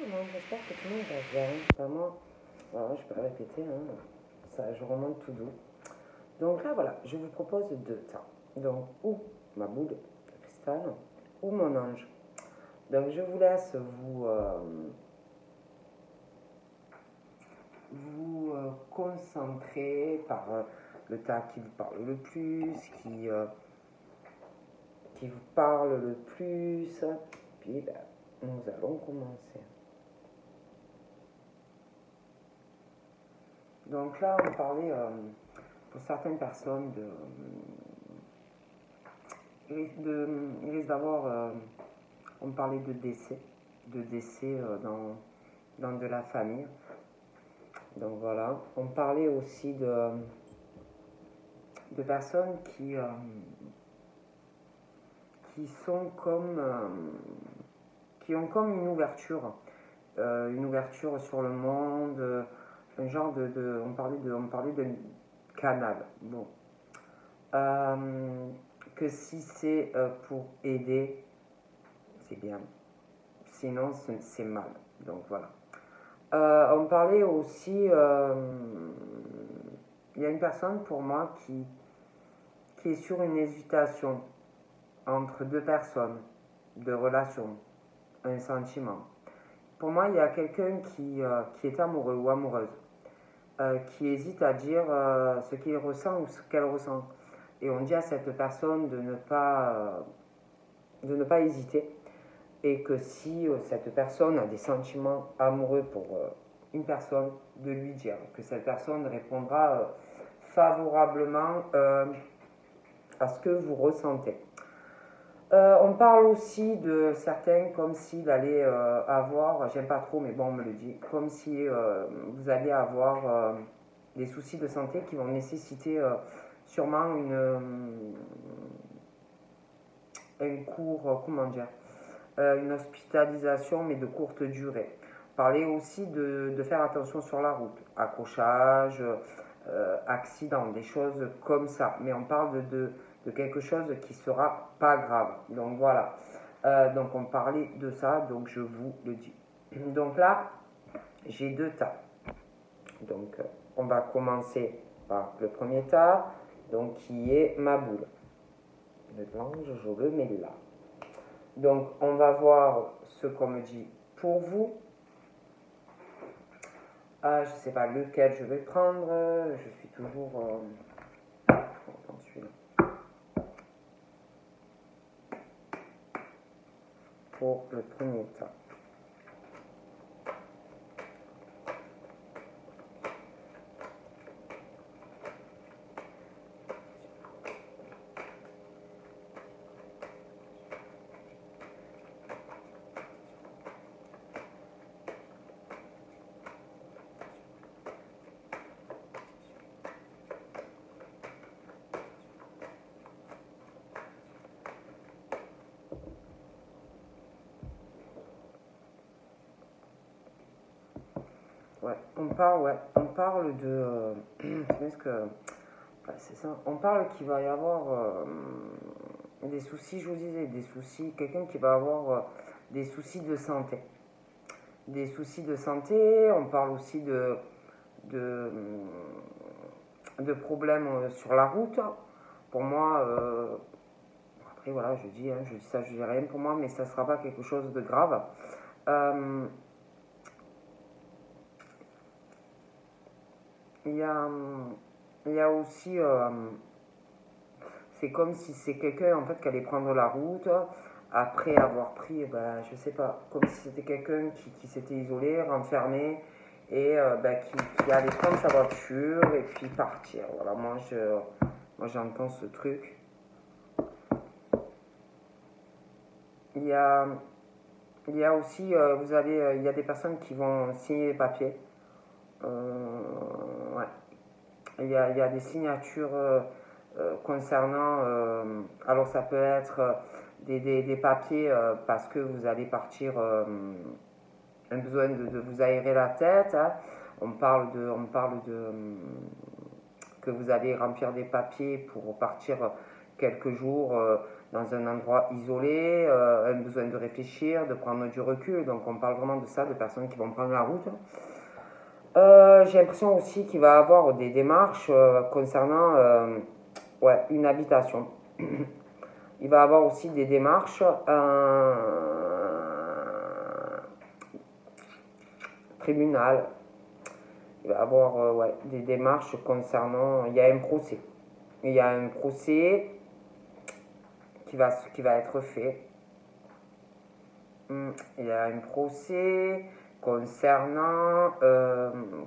Non, j'espère que tout le monde va bien. Vraiment, voilà, je peux répéter, hein, ça, je remonte tout doux. Donc là, voilà, je vous propose deux temps. Donc, ou ma boule de cristal, ou mon ange. Donc, je vous laisse vous concentrer par le tas qui vous parle le plus, qui vous parle le plus. Puis, ben, nous allons commencer. Donc là, on parlait pour certaines personnes il risque d'avoir, on parlait de décès dans de la famille. Donc voilà, on parlait aussi de personnes qui sont comme, qui ont comme une ouverture sur le monde, un genre on parlait de canal. Bon, que si c'est pour aider, c'est bien. Sinon, c'est mal. Donc voilà. On parlait aussi, il y a une personne pour moi qui est sur une hésitation entre deux personnes, deux relations, un sentiment. Pour moi, il y a quelqu'un qui est amoureux ou amoureuse, qui hésite à dire ce qu'il ressent ou ce qu'elle ressent. Et on dit à cette personne de ne pas hésiter, et que si cette personne a des sentiments amoureux pour une personne, de lui dire que cette personne répondra favorablement à ce que vous ressentez. On parle aussi de certains comme s'il allait avoir, j'aime pas trop mais bon on me le dit, comme si vous allez avoir des soucis de santé qui vont nécessiter sûrement une cour, comment dire, une hospitalisation mais de courte durée. Parler aussi de faire attention sur la route, accrochage, accident, des choses comme ça. Mais on parle de quelque chose qui sera pas grave. Donc voilà. Donc on parlait de ça, donc je vous le dis. Donc là, j'ai deux tas. Donc on va commencer par le premier tas, donc qui est ma boule. Le l'ange, je le mets là. Donc, on va voir ce qu'on me dit pour vous. Je ne sais pas lequel je vais prendre. Je suis toujours... celui-là. Pour le premier tas. Ouais, on parle de... est-ce que... Ouais, c'est ça. On parle qu'il va y avoir des soucis, je vous disais, des soucis, quelqu'un qui va avoir des soucis de santé. Des soucis de santé, on parle aussi de, de problèmes sur la route. Pour moi, après voilà, je dis ça, je dis rien pour moi, mais ça ne sera pas quelque chose de grave. Il y a aussi, c'est comme si c'est quelqu'un en fait qui allait prendre la route après avoir pris, je sais pas, comme si c'était quelqu'un qui s'était isolé, renfermé et qui allait prendre sa voiture et puis partir. Voilà, moi j'entends ce truc. Il y a aussi, il y a des personnes qui vont signer les papiers. Ouais. Il y a des signatures concernant, alors ça peut être des papiers parce que vous allez partir, un besoin de vous aérer la tête. Hein. On parle de que vous allez remplir des papiers pour partir quelques jours dans un endroit isolé, un besoin de réfléchir, de prendre du recul. Donc on parle vraiment de ça, de personnes qui vont prendre la route. J'ai l'impression aussi qu'il va y avoir des démarches concernant ouais, une habitation. Il va y avoir aussi des démarches tribunal. Il va y avoir ouais, des démarches concernant... Il y a un procès. Il y a un procès qui va être fait. Il y a un procès concernant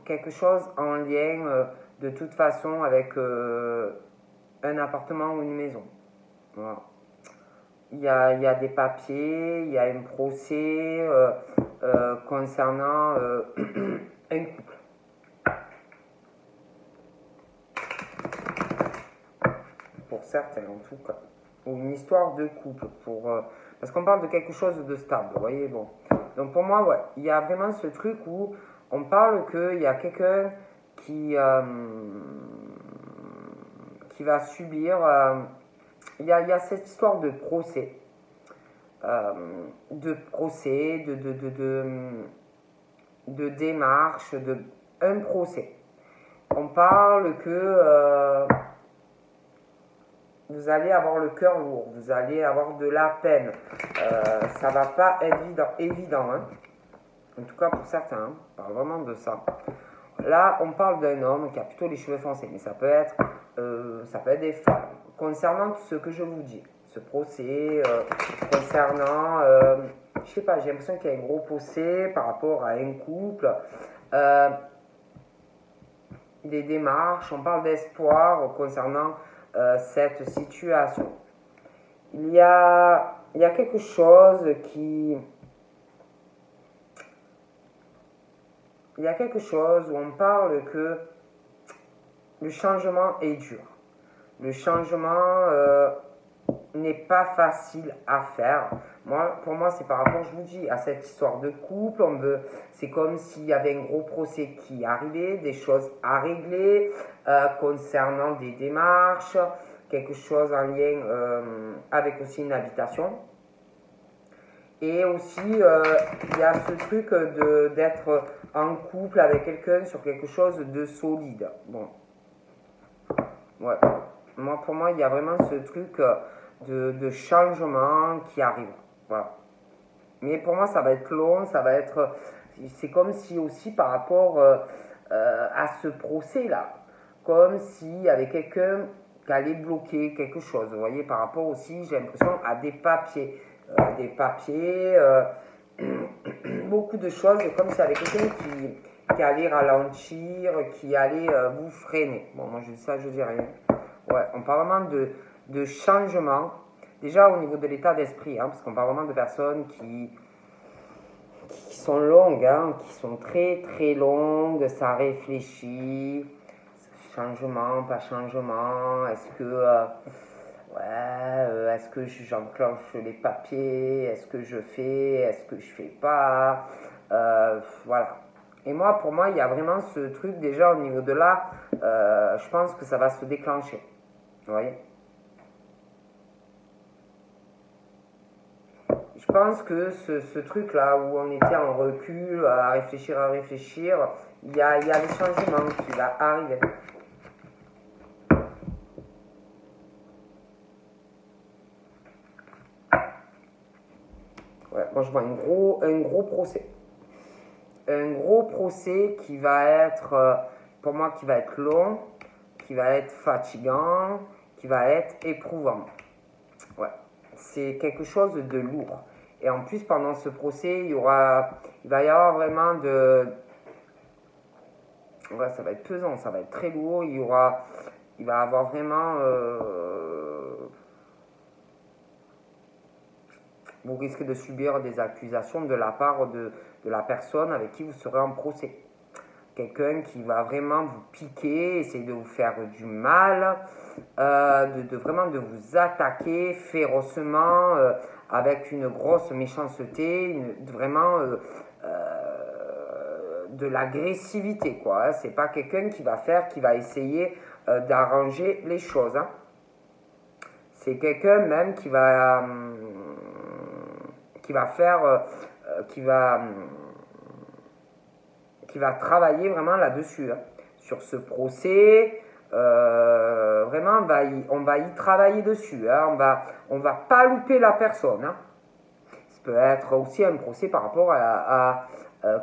quelque chose en lien de toute façon avec un appartement ou une maison. Voilà. Il y a des papiers, il y a un procès concernant un couple. Pour certains en tout cas. Ou une histoire de couple. Parce qu'on parle de quelque chose de stable, vous voyez, bon. Donc pour moi, ouais, il y a vraiment ce truc où on parle qu'il y a quelqu'un qui va subir... il y a cette histoire de procès. De démarche, un procès. On parle que vous allez avoir le cœur lourd, vous allez avoir de la peine. Ça va pas être évident, hein. En tout cas pour certains, hein. On parle vraiment de ça. Là, on parle d'un homme qui a plutôt les cheveux foncés, mais ça peut être des femmes. Concernant ce que je vous dis, ce procès, concernant, je sais pas, j'ai l'impression qu'il y a un gros procès par rapport à un couple. Des démarches, on parle d'espoir concernant cette situation. Il y a quelque chose qui... Il y a quelque chose où on parle que le changement est dur. Le changement n'est pas facile à faire. Pour moi, c'est par rapport, je vous dis, à cette histoire de couple. C'est comme s'il y avait un gros procès qui arrivait, des choses à régler concernant des démarches, quelque chose en lien avec aussi une habitation. Et aussi, il y a ce truc d'être en couple avec quelqu'un sur quelque chose de solide. Bon. Ouais. Pour moi, il y a vraiment ce truc de changement qui arrive. Voilà. Mais pour moi, ça va être long, ça va être... C'est comme si aussi par rapport à ce procès-là, comme s'il y avait quelqu'un qui allait bloquer quelque chose. Vous voyez, par rapport aussi, j'ai l'impression, à des papiers. Beaucoup de choses, comme s'il y avait quelqu'un qui allait ralentir, qui allait vous freiner. Bon, moi, je dis ça, je dis rien. Ouais, on parle vraiment de changement. Déjà au niveau de l'état d'esprit, hein, parce qu'on parle vraiment de personnes qui sont longues, hein, qui sont très très longues, ça réfléchit, changement, pas changement, est-ce que j'enclenche les papiers, est-ce que je fais, est-ce que je fais pas, voilà. Et pour moi, il y a vraiment ce truc déjà au niveau de là, je pense que ça va se déclencher, vous voyez. Je pense que ce truc-là où on était en recul, à réfléchir, il y a les changements qui vont arriver. Ouais, moi je vois un gros procès. Un gros procès qui va être, pour moi, qui va être long, qui va être fatigant, qui va être éprouvant. Ouais, c'est quelque chose de lourd. Et en plus, pendant ce procès, il va y avoir vraiment ouais, ça va être pesant, ça va être très lourd. Il va y avoir vraiment... vous risquez de subir des accusations de la part de la personne avec qui vous serez en procès. Quelqu'un qui va vraiment vous piquer, essayer de vous faire du mal, vraiment de vous attaquer férocement, avec une grosse méchanceté, vraiment de l'agressivité, quoi. Hein. C'est pas quelqu'un qui va essayer d'arranger les choses. Hein. C'est quelqu'un même qui va faire, qui va, qui va travailler vraiment là-dessus, hein, sur ce procès. Vraiment, on va y travailler dessus. Hein, on va pas louper la personne. Hein. Ça peut être aussi un procès par rapport à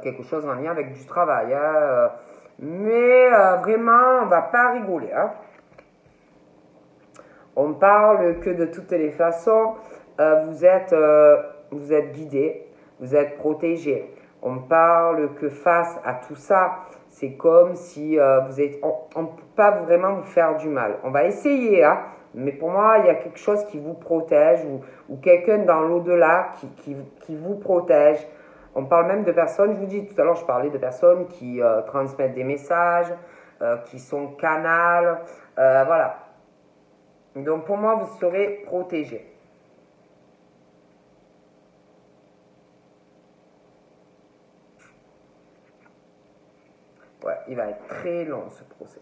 quelque chose en lien avec du travail. Hein, mais vraiment, on va pas rigoler. Hein. On parle que de toutes les façons, vous êtes guidé, vous êtes protégé. On parle que face à tout ça, c'est comme si on ne peut pas vraiment vous faire du mal. On va essayer, hein, mais pour moi, il y a quelque chose qui vous protège ou quelqu'un dans l'au-delà qui vous protège. On parle même de personnes, je vous dis tout à l'heure, je parlais de personnes qui transmettent des messages, qui sont canals, voilà. Donc pour moi, vous serez protégé. Ouais, il va être très long ce procès.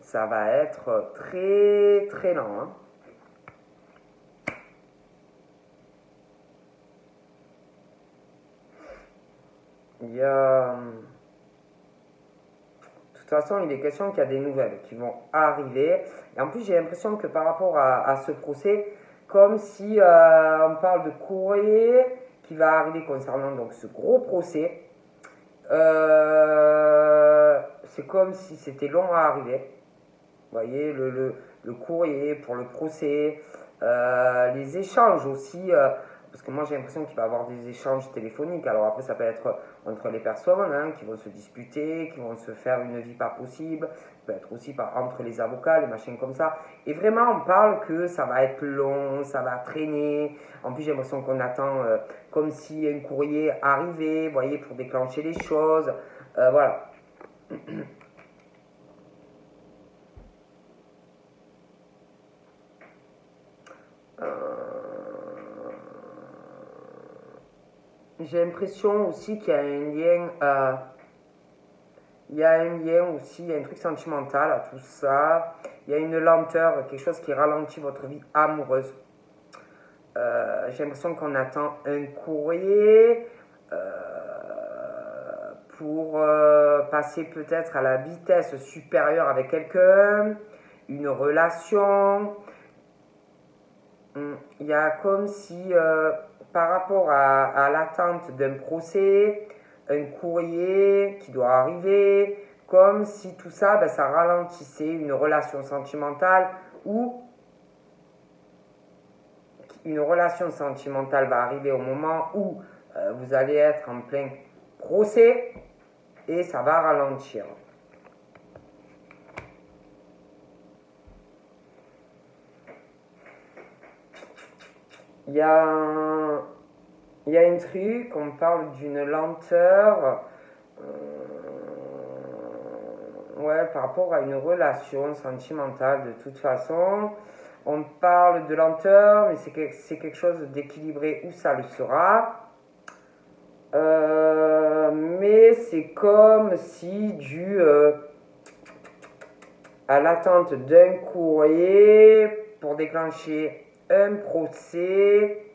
Ça va être très très lent. Hein. Il y a... De toute façon, il est question qu'il y a des nouvelles qui vont arriver. Et en plus, j'ai l'impression que par rapport à ce procès, comme si on parle de courrier qui va arriver concernant donc, ce gros procès, c'est comme si c'était long à arriver. Vous voyez, le courrier pour le procès, les échanges aussi, parce que moi j'ai l'impression qu'il va y avoir des échanges téléphoniques. Alors après, ça peut être entre les personnes hein, qui vont se disputer, qui vont se faire une vie pas possible. Ça peut être aussi entre les avocats, les machins comme ça. Et vraiment, on parle que ça va être long, ça va traîner. En plus, j'ai l'impression qu'on attend comme si un courrier arrivait, vous voyez, pour déclencher les choses. Voilà. J'ai l'impression aussi qu'il y a un lien, il y a un lien aussi, il y a un truc sentimental à tout ça. Il y a une lenteur, quelque chose qui ralentit votre vie amoureuse. J'ai l'impression qu'on attend un courrier pour passer peut-être à la vitesse supérieure avec quelqu'un, une relation. Il y a comme si, par rapport à l'attente d'un procès, un courrier qui doit arriver, comme si tout ça, ben, ça ralentissait une relation sentimentale ou une relation sentimentale va arriver au moment où vous allez être en plein procès et ça va ralentir. Il y a un truc, on parle d'une lenteur ouais, par rapport à une relation sentimentale de toute façon. On parle de lenteur, mais c'est quelque chose d'équilibré où ça le sera. Mais c'est comme si dû à l'attente d'un courrier pour déclencher un procès,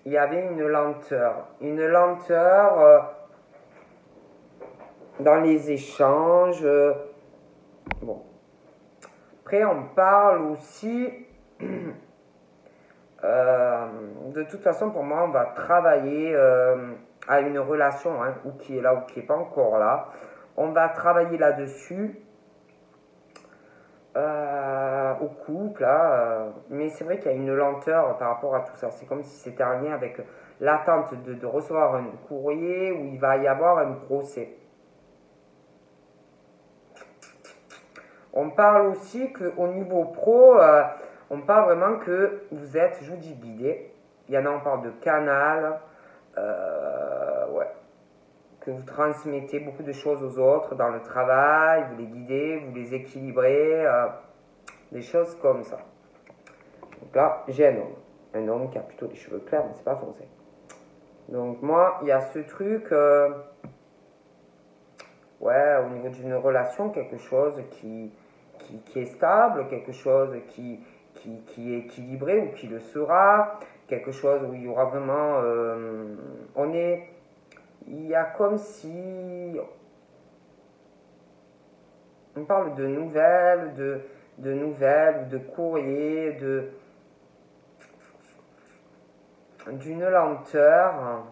il y avait une lenteur. Une lenteur dans les échanges. Bon. Après, on parle aussi... de toute façon, pour moi, on va travailler à une relation, hein, ou qui est là ou qui n'est pas encore là. On va travailler là-dessus, au couple, là, mais c'est vrai qu'il y a une lenteur par rapport à tout ça. C'est comme si c'était en lien avec l'attente de recevoir un courrier où il va y avoir un procès. On parle aussi qu'au niveau pro, on parle vraiment que vous êtes, je vous dis, guidé. Il y en a, on parle de canal, ouais, que vous transmettez beaucoup de choses aux autres dans le travail, vous les guidez, vous les équilibrez, des choses comme ça. Donc là, j'ai un homme qui a plutôt les cheveux clairs, mais c'est pas foncé. Donc moi, il y a ce truc, ouais, au niveau d'une relation, quelque chose qui qui est stable, quelque chose qui est équilibré ou qui le sera, quelque chose où il y aura vraiment... il y a comme si... On parle de nouvelles, de courriers, d'une lenteur.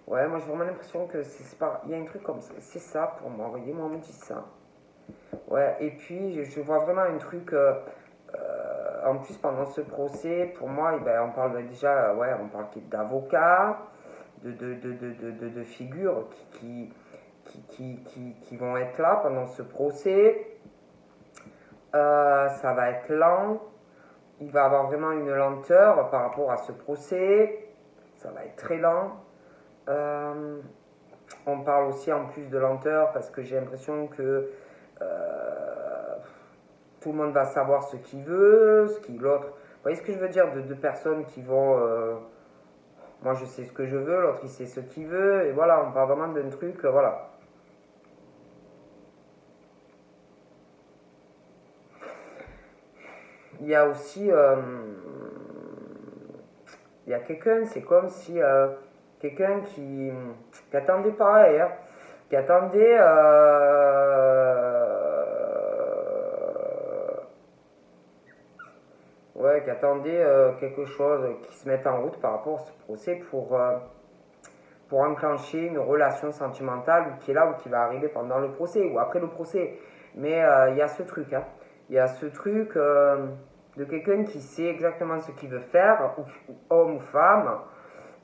Ouais, moi j'ai vraiment l'impression que c'est pas... Il y a un truc comme ça, c'est ça pour moi, vous voyez, moi on me dit ça. Ouais, et puis je vois vraiment un truc... en plus, pendant ce procès, pour moi, eh ben, on parle déjà, ouais, on parle d'avocats, de figures qui vont être là pendant ce procès. Ça va être lent. Il va y avoir vraiment une lenteur par rapport à ce procès. Ça va être très lent. On parle aussi en plus de lenteur parce que j'ai l'impression que tout le monde va savoir ce qu'il veut, ce qu'il l'autre. Vous voyez ce que je veux dire, de deux personnes qui vont... moi je sais ce que je veux, l'autre il sait ce qu'il veut, et voilà, on parle vraiment d'un truc, voilà. Il y a aussi... il y a quelqu'un, c'est comme si... quelqu'un qui attendait pareil, hein, qui attendait... ouais, qui attendait quelque chose qui se mette en route par rapport à ce procès pour enclencher une relation sentimentale qui est là ou qui va arriver pendant le procès ou après le procès. Mais il y a ce truc, hein. Il y a ce truc de quelqu'un qui sait exactement ce qu'il veut faire, ou homme ou femme,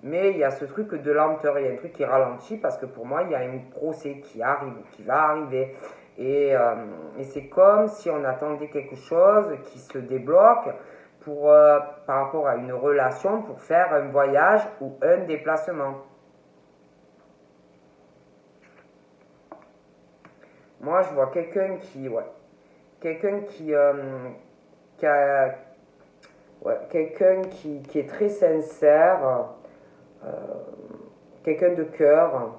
mais il y a ce truc de lenteur, il y a un truc qui ralentit parce que pour moi, il y a un procès qui arrive, qui va arriver. Et c'est comme si on attendait quelque chose qui se débloque par rapport à une relation pour faire un voyage ou un déplacement. Moi, je vois quelqu'un quelqu'un qui a, ouais, quelqu'un qui est très sincère, euh, quelqu'un de cœur,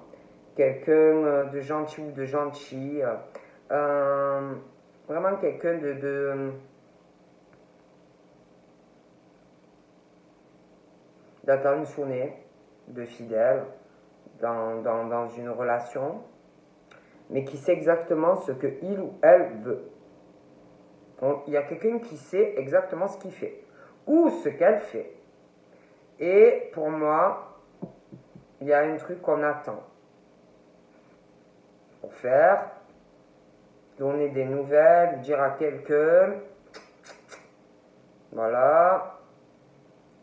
quelqu'un de gentil ou de gentil, vraiment quelqu'un d'attentionné, de fidèle dans une relation, mais qui sait exactement ce que il ou elle veut. Il y a quelqu'un qui sait exactement ce qu'il fait ou ce qu'elle fait. Et pour moi, il y a un truc qu'on attend pour faire, donner des nouvelles, dire à quelqu'un, voilà,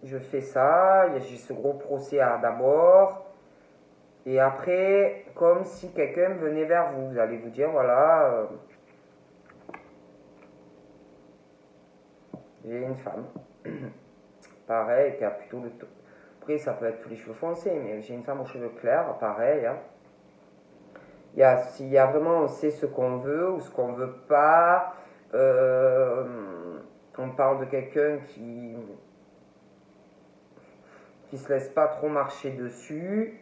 je fais ça, j'ai ce gros procès d'abord, et après, comme si quelqu'un venait vers vous, vous allez vous dire, voilà, j'ai une femme, pareil, qui a plutôt le... Après, ça peut être tous les cheveux foncés, mais j'ai une femme aux cheveux clairs, pareil, hein. S'il y a vraiment, on sait ce qu'on veut ou ce qu'on veut pas. On parle de quelqu'un qui se laisse pas trop marcher dessus.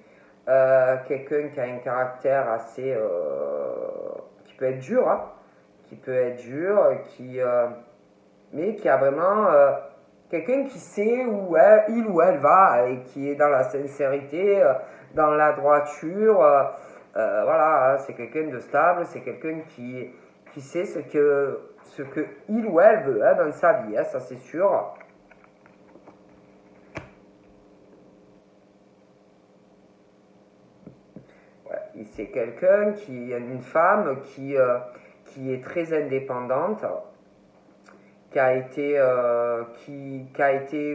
Quelqu'un qui a un caractère assez... qui peut être dur, hein, qui peut être dur, mais qui a vraiment... quelqu'un qui sait où il ou elle va et qui est dans la sincérité, dans la droiture. Voilà, c'est quelqu'un de stable, c'est quelqu'un qui sait ce que il ou elle veut, hein, dans sa vie, hein, ça c'est sûr. Ouais, c'est quelqu'un une femme qui est très indépendante, qui a été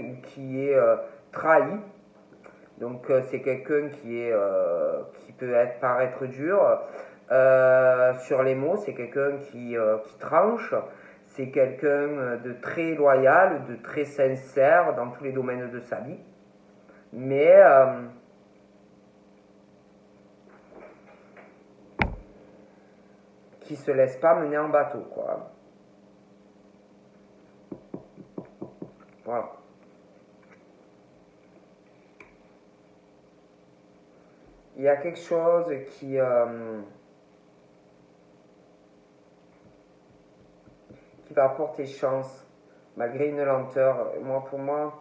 ou qui est trahi. Donc c'est quelqu'un qui peut paraître dur sur les mots, c'est quelqu'un qui tranche, c'est quelqu'un de très loyal, de très sincère dans tous les domaines de sa vie, mais qui se laisse pas mener en bateau, quoi. Voilà. Il y a quelque chose peut apporter chance, malgré une lenteur. Pour moi,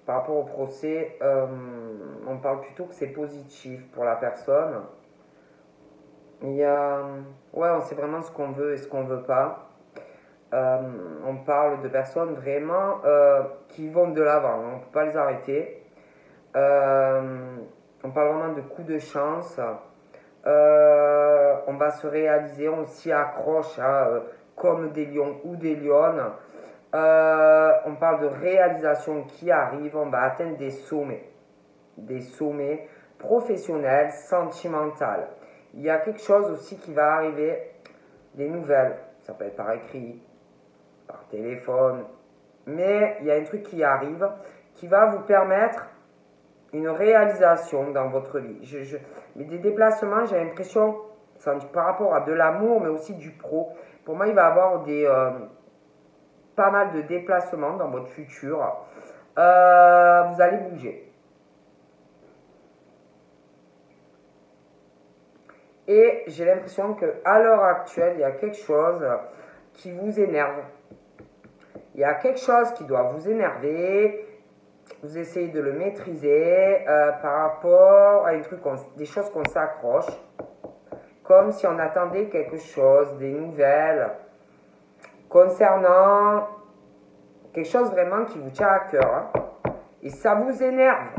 par rapport au procès, on parle plutôt que c'est positif pour la personne. Il y a, ouais, on sait vraiment ce qu'on veut et ce qu'on veut pas. On parle de personnes vraiment qui vont de l'avant, on ne peut pas les arrêter. On parle vraiment de coups de chance. On va se réaliser, on s'y accroche comme des lions ou des lionnes. On parle de réalisation qui arrive, on va atteindre des sommets professionnels, sentimentaux. Il y a quelque chose aussi qui va arriver, des nouvelles, ça peut être par écrit, par téléphone, mais il y a un truc qui arrive qui va vous permettre une réalisation dans votre vie. Mais des déplacements, j'ai l'impression, par rapport à de l'amour, mais aussi du pro. Pour moi, il va y avoir pas mal de déplacements dans votre futur. Vous allez bouger. Et j'ai l'impression qu'à l'heure actuelle, il y a quelque chose qui vous énerve. Il y a quelque chose qui doit vous énerver. Vous essayez de le maîtriser par rapport à des choses qu'on s'accroche. Comme si on attendait quelque chose, des nouvelles concernant quelque chose vraiment qui vous tient à cœur. Et ça vous énerve.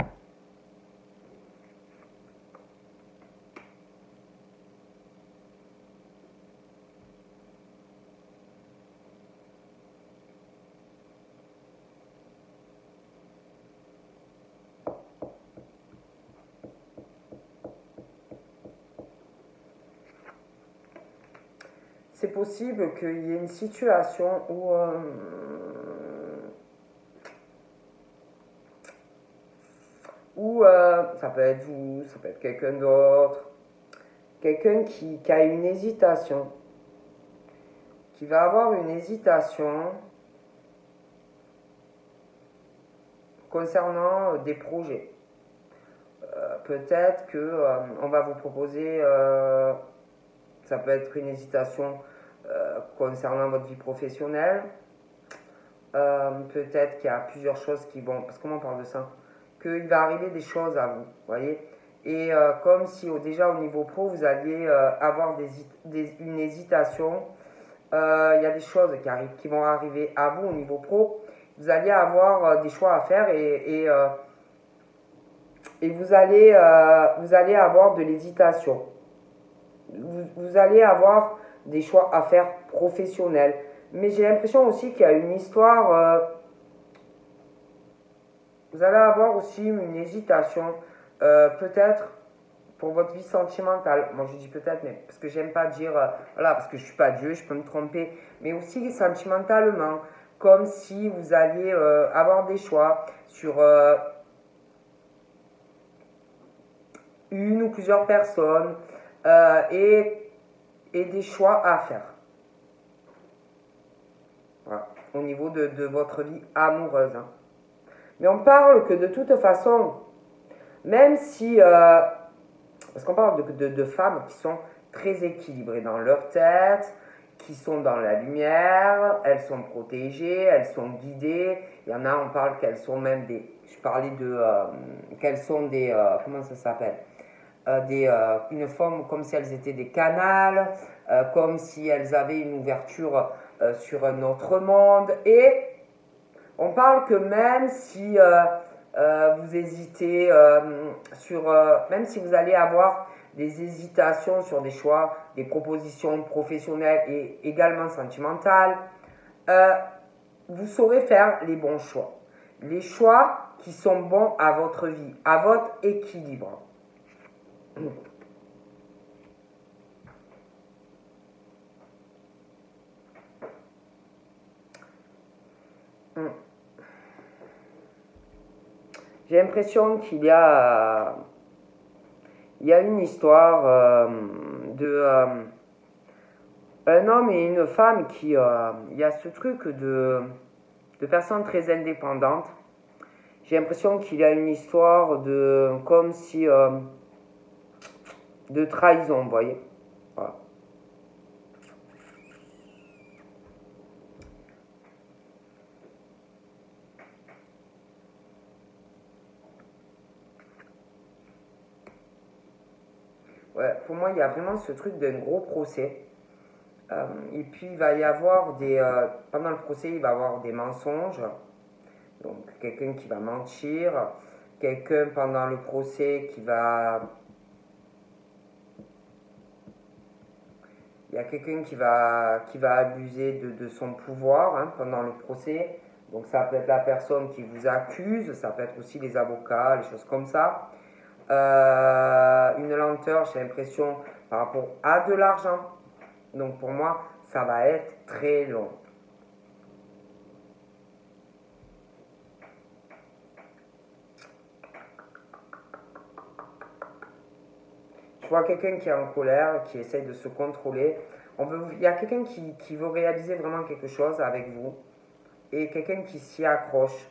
C'est possible qu'il y ait une situation où ça peut être vous, ça peut être quelqu'un d'autre, quelqu'un qui a une hésitation, qui va avoir une hésitation concernant des projets. Peut-être que on va vous proposer, ça peut être une hésitation concernant votre vie professionnelle. Peut-être qu'il y a plusieurs choses qui vont, parce qu'on parle de ça, qu'il va arriver des choses à vous, voyez. Et comme si déjà au niveau pro, vous alliez avoir une hésitation, il y a des choses qui vont arriver à vous au niveau pro. Vous allez avoir des choix à faire et vous allez avoir de l'hésitation. Vous allez avoir des choix à faire professionnels. Mais j'ai l'impression aussi qu'il y a une histoire. Vous allez avoir aussi une hésitation, peut-être pour votre vie sentimentale. Moi je dis peut-être, mais parce que j'aime pas dire, voilà, parce que je suis pas Dieu, je peux me tromper. Mais aussi sentimentalement, comme si vous alliez avoir des choix sur une ou plusieurs personnes et des choix à faire. Voilà, au niveau de votre vie amoureuse. Hein. Mais on parle que de toute façon, même si, parce qu'on parle de femmes qui sont très équilibrées dans leur tête, qui sont dans la lumière, elles sont protégées, elles sont guidées. Il y en a, on parle qu'elles sont même je parlais qu'elles sont comment ça s'appelle une forme comme si elles étaient des canals, comme si elles avaient une ouverture sur un autre monde. Et on parle que même si vous hésitez même si vous allez avoir des hésitations sur des choix, des propositions professionnelles et également sentimentales, vous saurez faire les bons choix. Les choix qui sont bons à votre vie, à votre équilibre. J'ai l'impression qu'il y a une histoire un homme et une femme qui il y a ce truc de personnes très indépendantes. J'ai l'impression qu'il y a une histoire comme si de trahison, vous voyez. Voilà. Ouais, pour moi, il y a vraiment ce truc d'un gros procès. Et puis, il va y avoir pendant le procès, il va y avoir des mensonges. Donc, quelqu'un qui va mentir. Quelqu'un pendant le procès qui va. Il y a quelqu'un qui va abuser de son pouvoir pendant le procès. Donc, ça peut être la personne qui vous accuse. Ça peut être aussi les avocats, les choses comme ça. Une lenteur, j'ai l'impression, par rapport à de l'argent. Donc pour moi, ça va être très long. Je vois quelqu'un qui est en colère, qui essaye de se contrôler. Il y a quelqu'un qui veut réaliser vraiment quelque chose avec vous. Et quelqu'un qui s'y accroche.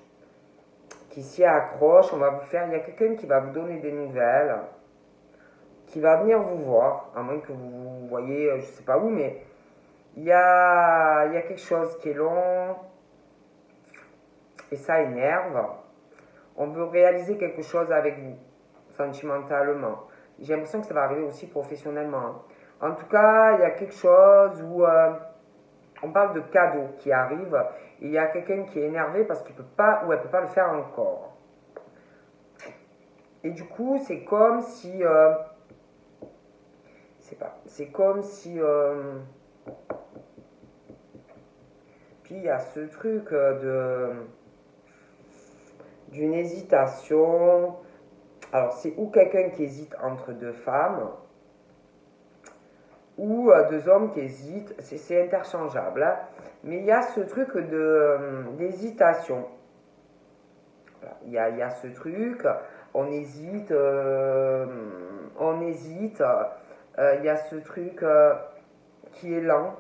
On va vous faire. Il y a quelqu'un qui va vous donner des nouvelles. Qui va venir vous voir. À moins que vous voyez, je ne sais pas où, mais il y a quelque chose qui est long. Et ça énerve. On veut réaliser quelque chose avec vous, sentimentalement. J'ai l'impression que ça va arriver aussi professionnellement. En tout cas, il y a quelque chose où on parle de cadeaux qui arrivent. Et il y a quelqu'un qui est énervé parce qu'il peut pas ou elle peut pas le faire encore. Et du coup, c'est comme si, c'est comme si, puis il y a ce truc d'une hésitation. Alors, c'est ou quelqu'un qui hésite entre deux femmes, ou deux hommes qui hésitent. C'est interchangeable. Mais il y a ce truc d'hésitation. Voilà. Il y a ce truc, on hésite, il y a ce truc qui est lent.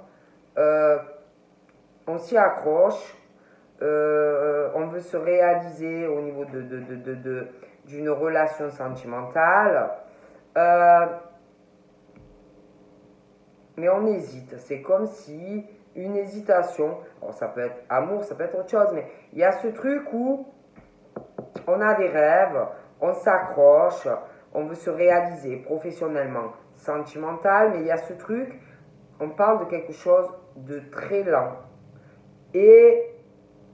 On s'y accroche. On veut se réaliser au niveau d'une relation sentimentale. Mais on hésite. C'est comme si une hésitation, alors ça peut être amour, ça peut être autre chose, mais il y a ce truc où on a des rêves, on s'accroche, on veut se réaliser professionnellement, sentimental, mais il y a ce truc, on parle de quelque chose de très lent et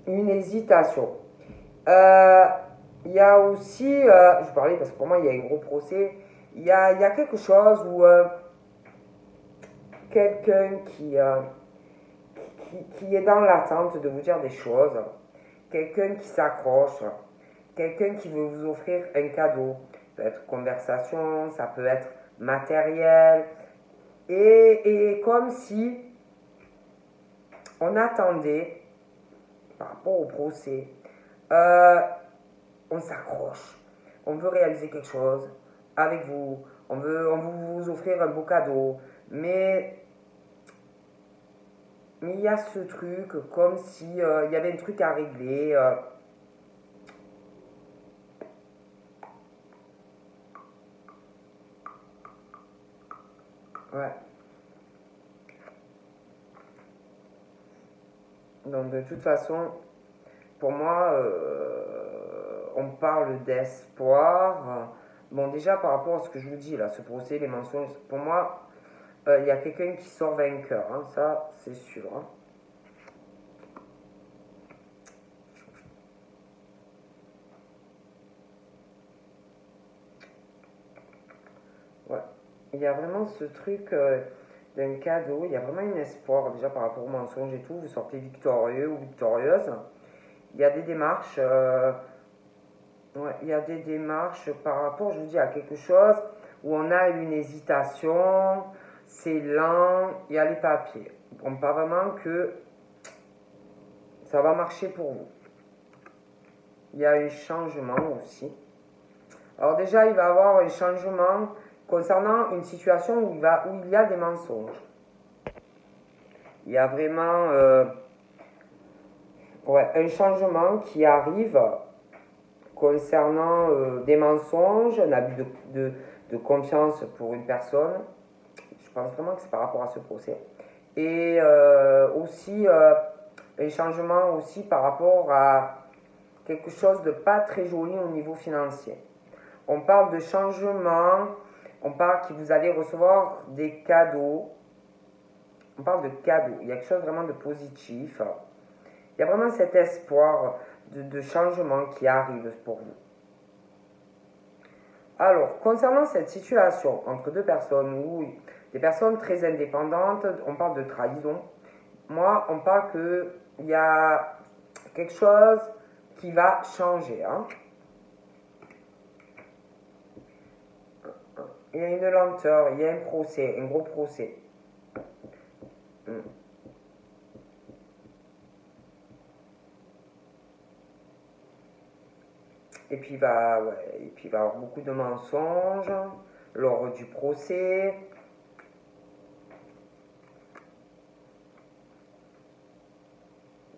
une hésitation. Il y a aussi, je parlais parce que pour moi il y a un gros procès, il y a quelque chose où quelqu'un qui est dans l'attente de vous dire des choses, quelqu'un qui s'accroche, quelqu'un qui veut vous offrir un cadeau. Ça peut être conversation, ça peut être matériel. Et comme si on attendait, par rapport au procès, on s'accroche. On veut réaliser quelque chose avec vous. On veut vous offrir un beau cadeau. Mais il y a ce truc comme si il y avait un truc à régler. Ouais. Donc de toute façon, pour moi, on parle d'espoir. Bon, déjà par rapport à ce que je vous dis là, ce procès, les mensonges, pour moi, il y a quelqu'un qui sort vainqueur, ça c'est sûr. Ouais. Il y a vraiment ce truc d'un cadeau, il y a vraiment un espoir déjà par rapport aux mensonges et tout, vous sortez victorieux ou victorieuse. Il y a des démarches, ouais, il y a des démarches par rapport, je vous dis, à quelque chose où on a une hésitation, c'est lent, il y a les papiers. On pas vraiment que ça va marcher pour vous. Il y a un changement aussi. Alors déjà, il va y avoir un changement concernant une situation où il y a des mensonges. Il y a vraiment un changement qui arrive concernant des mensonges, un abus de confiance pour une personne. Je pense vraiment que c'est par rapport à ce procès. Et aussi un changement aussi par rapport à quelque chose de pas très joli au niveau financier. On parle de changement On parle que vous allez recevoir des cadeaux. On parle de cadeaux. Il y a quelque chose vraiment de positif. Il y a vraiment cet espoir de changement qui arrive pour vous. Alors, concernant cette situation entre deux personnes ou des personnes très indépendantes, on parle de trahison. Moi, on parle qu'il y a quelque chose qui va changer. Hein. Il y a une lenteur, il y a un procès, un gros procès. Et puis, il va y avoir beaucoup de mensonges lors du procès.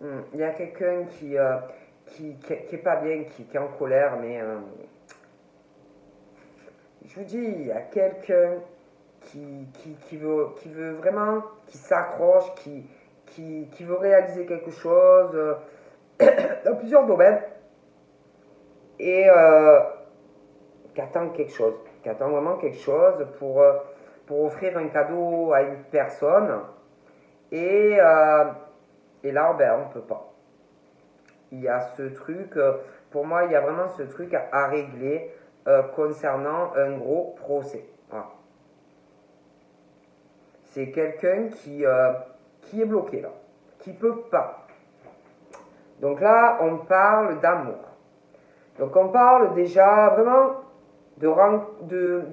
Il y a quelqu'un qui est pas bien, qui est en colère, mais je vous dis, il y a quelqu'un qui veut vraiment, qui s'accroche, qui veut réaliser quelque chose dans plusieurs domaines et qui attend quelque chose, qui attend vraiment quelque chose pour offrir un cadeau à une personne et là, ben, on ne peut pas. Il y a ce truc, pour moi, il y a vraiment ce truc à régler concernant un gros procès. Voilà. C'est quelqu'un qui est bloqué là, qui peut pas. Donc là, on parle d'amour. Donc on parle déjà vraiment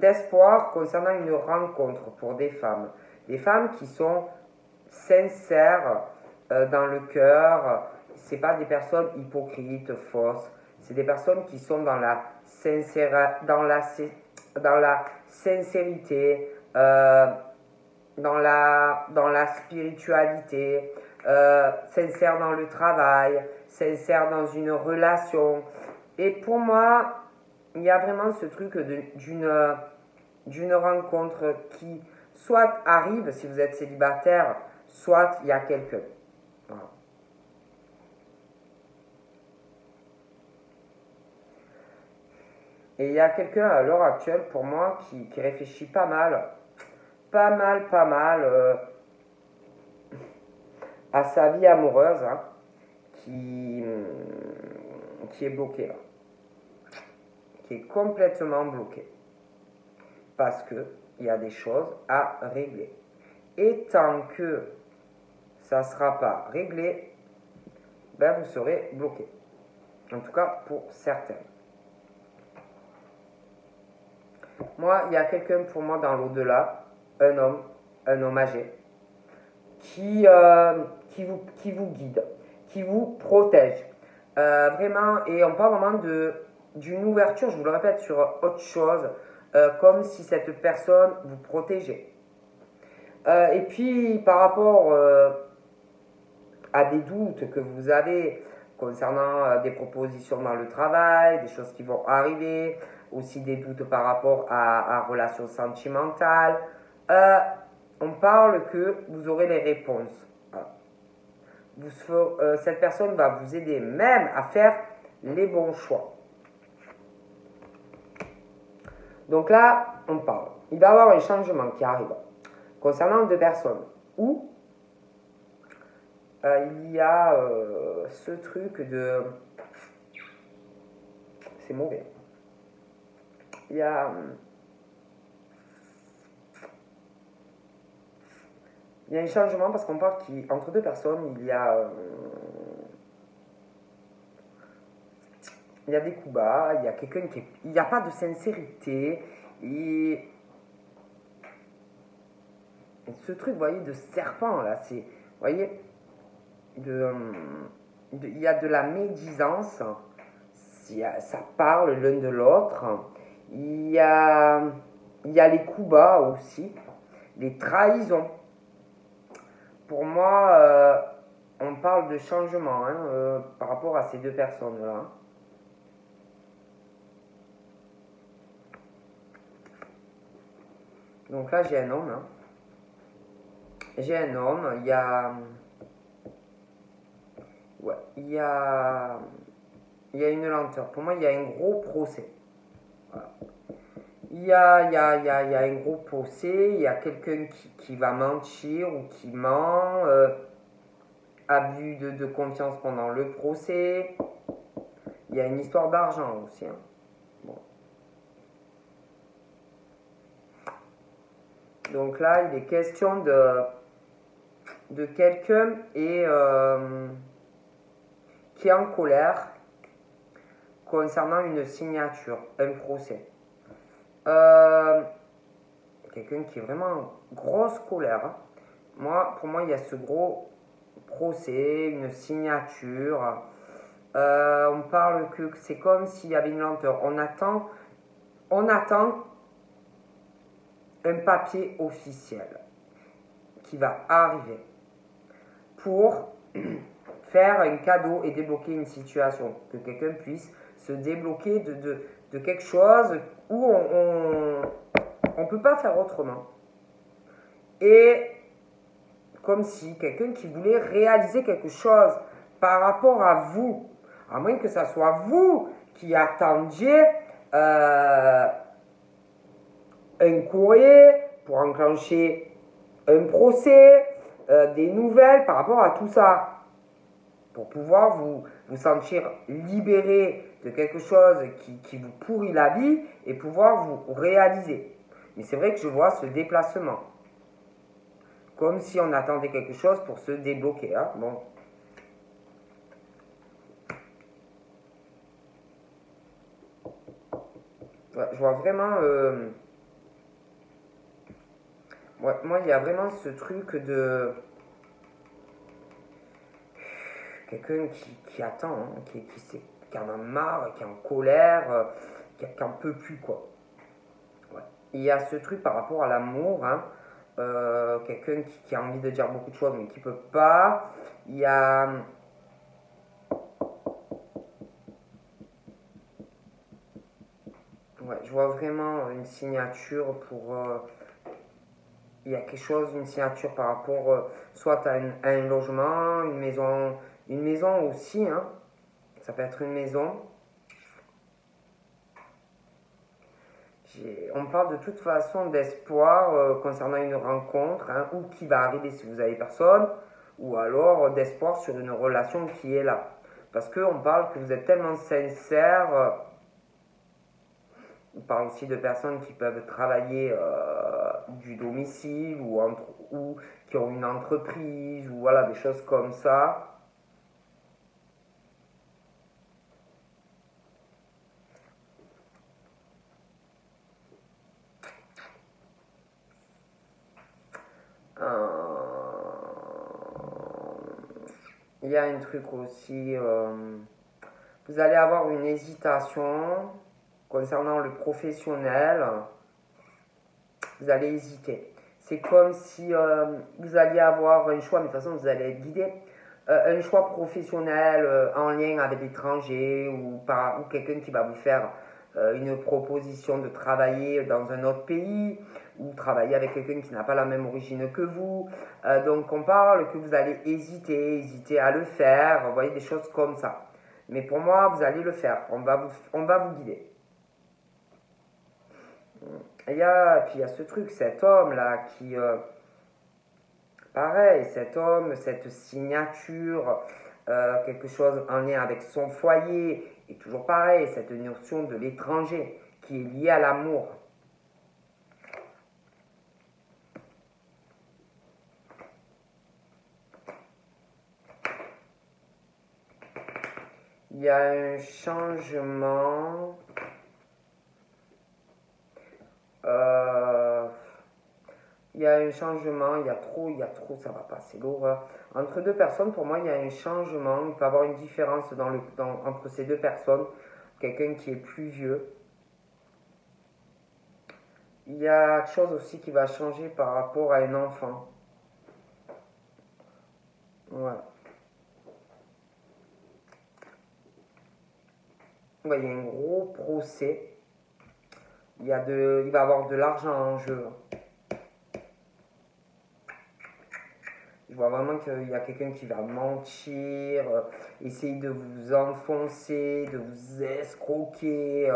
d'espoir concernant une rencontre pour des femmes qui sont sincères dans le cœur. C'est pas des personnes hypocrites, fausses. C'est des personnes qui sont dans la sincérité, dans la spiritualité, sincère dans le travail, sincère dans une relation. Et pour moi, il y a vraiment ce truc d'une rencontre qui soit arrive si vous êtes célibataire, soit il y a quelqu'un. Voilà. Et il y a quelqu'un à l'heure actuelle, pour moi, qui réfléchit pas mal à sa vie amoureuse, hein, qui est bloqué là, qui est complètement bloqué, parce que il y a des choses à régler. Et tant que ça ne sera pas réglé, ben vous serez bloqué. En tout cas pour certains. Moi, il y a quelqu'un pour moi dans l'au-delà, un homme âgé, qui vous guide, qui vous protège. Vraiment, et on parle vraiment d'une ouverture, je vous le répète, sur autre chose, comme si cette personne vous protégeait. Et puis, par rapport à des doutes que vous avez concernant des propositions dans le travail, des choses qui vont arriver, aussi des doutes par rapport à relations sentimentales, on parle que vous aurez les réponses. Cette personne va vous aider même à faire les bons choix. Donc là, on parle. Il va y avoir un changement qui arrive concernant deux personnes où il y a ce truc de... C'est mauvais. Il y a un changement parce qu'on parle qu'entre deux personnes, il y a des coups bas, il y a quelqu'un il n'y a pas de sincérité et ce truc, vous voyez, de serpent là, c'est, vous voyez, il y a de la médisance, ça parle l'un de l'autre, il y a les coups bas aussi, les trahisons. Pour moi, on parle de changement hein, par rapport à ces deux personnes-là. Donc là, j'ai un homme. Hein. J'ai un homme, il y a... Ouais, il y a une lenteur. Pour moi, il y a un gros procès. Voilà. Il il y a un gros procès, il y a quelqu'un qui va mentir ou qui ment, abus de confiance pendant le procès. Il y a une histoire d'argent aussi. Hein. Bon. Donc là, il est question de quelqu'un qui est en colère concernant une signature, un procès. Quelqu'un qui est vraiment en grosse colère. Hein. Pour moi, il y a ce gros procès, une signature. On parle que c'est comme s'il y avait une lenteur. On attend un papier officiel qui va arriver pour faire un cadeau et débloquer une situation. Que quelqu'un puisse se débloquer de quelque chose où on ne peut pas faire autrement. Et comme si quelqu'un qui voulait réaliser quelque chose par rapport à vous, à moins que ce soit vous qui attendiez un courrier pour enclencher un procès, des nouvelles par rapport à tout ça, pour pouvoir vous sentir libéré de quelque chose qui vous pourrit la vie et pouvoir vous réaliser. Mais c'est vrai que je vois ce déplacement. Comme si on attendait quelque chose pour se débloquer. Hein. Bon. Ouais, je vois vraiment... Ouais, moi, il y a vraiment ce truc de... Quelqu'un qui attend, hein, qui en a marre, qui est en colère, qui en peut plus, quoi. Ouais. Il y a ce truc par rapport à l'amour, hein. Quelqu'un qui a envie de dire beaucoup de choses mais qui ne peut pas. Il y a... Ouais, je vois vraiment une signature pour... il y a quelque chose, une signature par rapport soit à un logement, une maison aussi, hein. Ça peut être une maison. On parle de toute façon d'espoir concernant une rencontre, hein, ou qui va arriver si vous n'avez personne, ou alors d'espoir sur une relation qui est là. Parce qu'on parle que vous êtes tellement sincère. On parle aussi de personnes qui peuvent travailler du domicile ou qui ont une entreprise, ou voilà, des choses comme ça. Il y a un truc aussi, vous allez avoir une hésitation concernant le professionnel, vous allez hésiter. C'est comme si vous alliez avoir un choix, mais de toute façon vous allez être guidé, un choix professionnel en lien avec l'étranger ou quelqu'un qui va vous faire une proposition de travailler dans un autre pays ou travailler avec quelqu'un qui n'a pas la même origine que vous. Donc on parle que vous allez hésiter à le faire, vous voyez des choses comme ça. Mais pour moi, vous allez le faire, on va vous guider. Puis il y a ce truc, cet homme là qui... pareil, cet homme, cette signature, quelque chose en lien avec son foyer, et toujours pareil, cette notion de l'étranger qui est liée à l'amour. Il y a un changement. Il y a un changement, il y a trop, ça va passer l'horreur. Entre deux personnes, pour moi, il y a un changement. Il peut y avoir une différence entre ces deux personnes. Quelqu'un qui est plus vieux. Il y a quelque chose aussi qui va changer par rapport à un enfant. Ouais. Ouais, il y a un gros procès. Il va y avoir de l'argent en jeu. Je vois vraiment qu'il y a quelqu'un qui va mentir, essayer de vous enfoncer, de vous escroquer,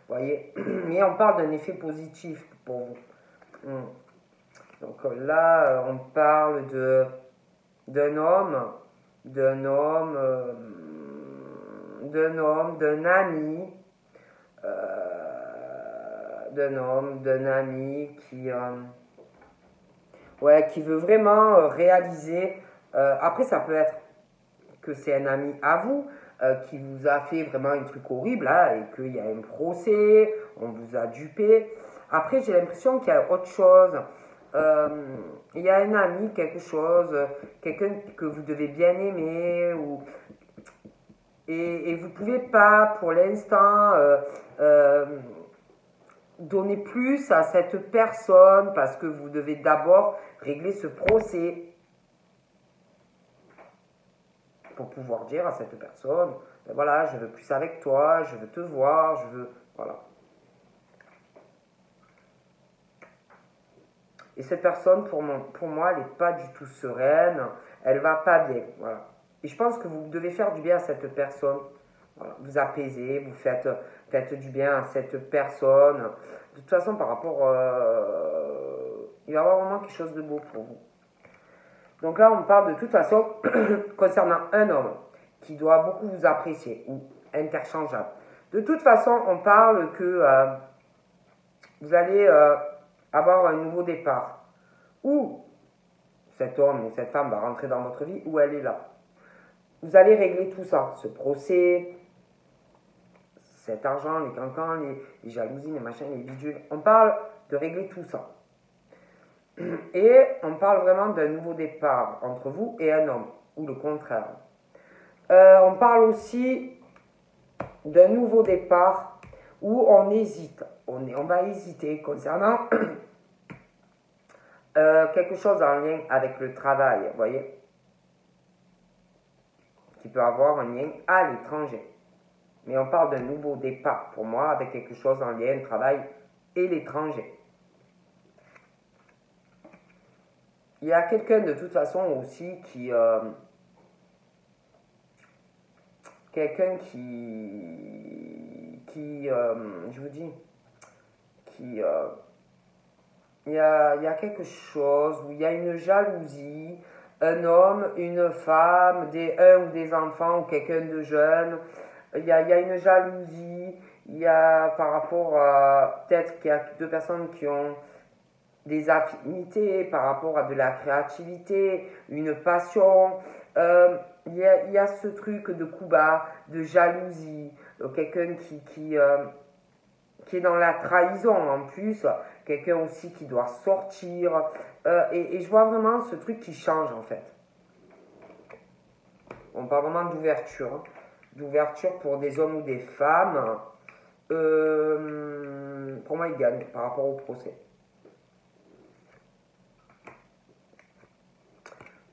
voyez. Mais on parle d'un effet positif pour vous. Donc là, on parle d'un homme, d'un homme, d'un ami, d'un ami qui veut vraiment réaliser. Après, ça peut être que c'est un ami à vous qui vous a fait vraiment un truc horrible là, et qu'il y a un procès, on vous a dupé. Après, j'ai l'impression qu'il y a autre chose. Il y a un ami, quelque chose, quelqu'un que vous devez bien aimer, et vous ne pouvez pas pour l'instant donner plus à cette personne parce que vous devez d'abord régler ce procès pour pouvoir dire à cette personne, ben voilà, je veux plus avec toi, je veux te voir, je veux, voilà. Et cette personne, pour moi, elle n'est pas du tout sereine, elle va pas bien, voilà. Et je pense que vous devez faire du bien à cette personne, voilà. Vous apaisez, vous faites du bien à cette personne. De toute façon, par rapport, il va y avoir vraiment quelque chose de beau pour vous. Donc là, on parle de toute façon concernant un homme qui doit beaucoup vous apprécier ou interchangeable. De toute façon, on parle que vous allez avoir un nouveau départ. Ou cet homme ou cette femme va rentrer dans votre vie, ou elle est là. Vous allez régler tout ça, ce procès, cet argent, les cancans, les jalousies, les machins, les bidules. On parle de régler tout ça. Et on parle vraiment d'un nouveau départ entre vous et un homme, ou le contraire. On parle aussi d'un nouveau départ où on hésite. On va hésiter concernant quelque chose en lien avec le travail, vous voyez, qui peut avoir un lien à l'étranger. Mais on parle d'un nouveau départ pour moi avec quelque chose en lien, le travail et l'étranger. Il y a quelqu'un de toute façon aussi quelqu'un je vous dis, il y a quelque chose où il y a une jalousie, un homme, une femme, un ou des enfants ou quelqu'un de jeune, il y a une jalousie, il y a par rapport à, peut-être qu'il y a deux personnes qui ont des affinités par rapport à de la créativité, une passion. Il y a ce truc de coup bas, de jalousie, quelqu'un qui est dans la trahison en plus, quelqu'un aussi qui doit sortir. Et je vois vraiment ce truc qui change en fait. On parle vraiment d'ouverture pour des hommes ou des femmes. Pour moi, ils gagnent par rapport au procès.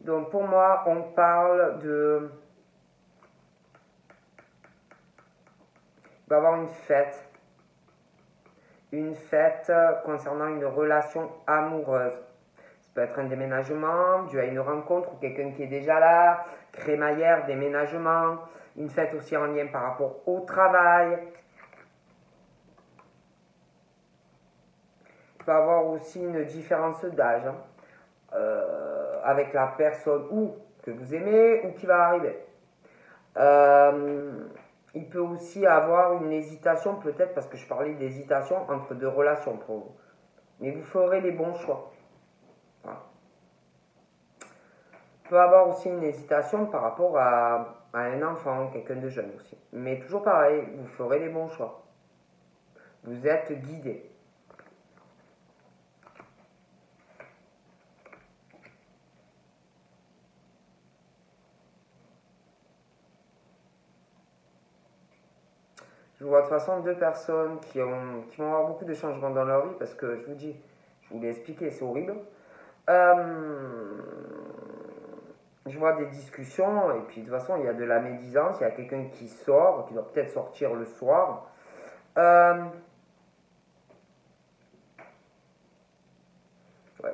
Donc pour moi, on parle de... Il va y avoir une fête concernant une relation amoureuse. Ça peut être un déménagement, dû à une rencontre ou quelqu'un qui est déjà là, crémaillère, déménagement, une fête aussi en lien par rapport au travail. Il peut y avoir aussi une différence d'âge avec la personne ou que vous aimez ou qui va arriver. Il peut aussi avoir une hésitation, peut-être parce que je parlais d'hésitation entre deux relations pour vous. Mais vous ferez les bons choix. Voilà. Il peut avoir aussi une hésitation par rapport à un enfant, quelqu'un de jeune aussi. Mais toujours pareil, vous ferez les bons choix. Vous êtes guidé. Je vois de toute façon deux personnes qui vont avoir beaucoup de changements dans leur vie parce que je vous dis, je vous l'ai expliqué, c'est horrible. Je vois des discussions et puis de toute façon il y a de la médisance, il y a quelqu'un qui sort, qui doit peut-être sortir le soir. Ouais,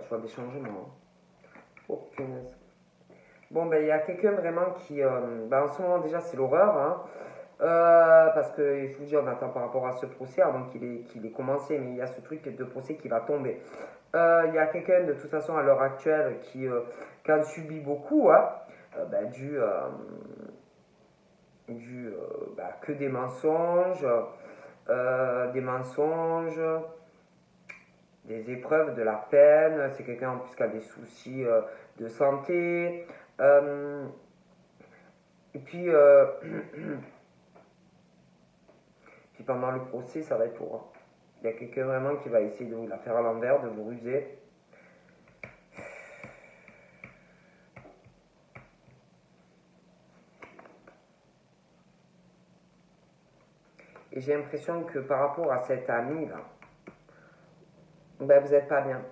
je vois des changements. Oh, punaise. Bon, ben il y a quelqu'un vraiment qui... en ce moment déjà c'est l'horreur. Hein. Parce que je vous dis, on attend par rapport à ce procès avant qu'il ait commencé, mais il y a ce truc de procès qui va tomber. Il y a quelqu'un de toute façon à l'heure actuelle qui en subit beaucoup, hein, que des mensonges, des épreuves, de la peine. C'est quelqu'un en plus qui a des soucis de santé. Et puis, puis pendant le procès, ça va être lourd. Il y a quelqu'un vraiment qui va essayer de vous la faire à l'envers, de vous ruser. Et j'ai l'impression que par rapport à cet ami-là, ben vous n'êtes pas bien.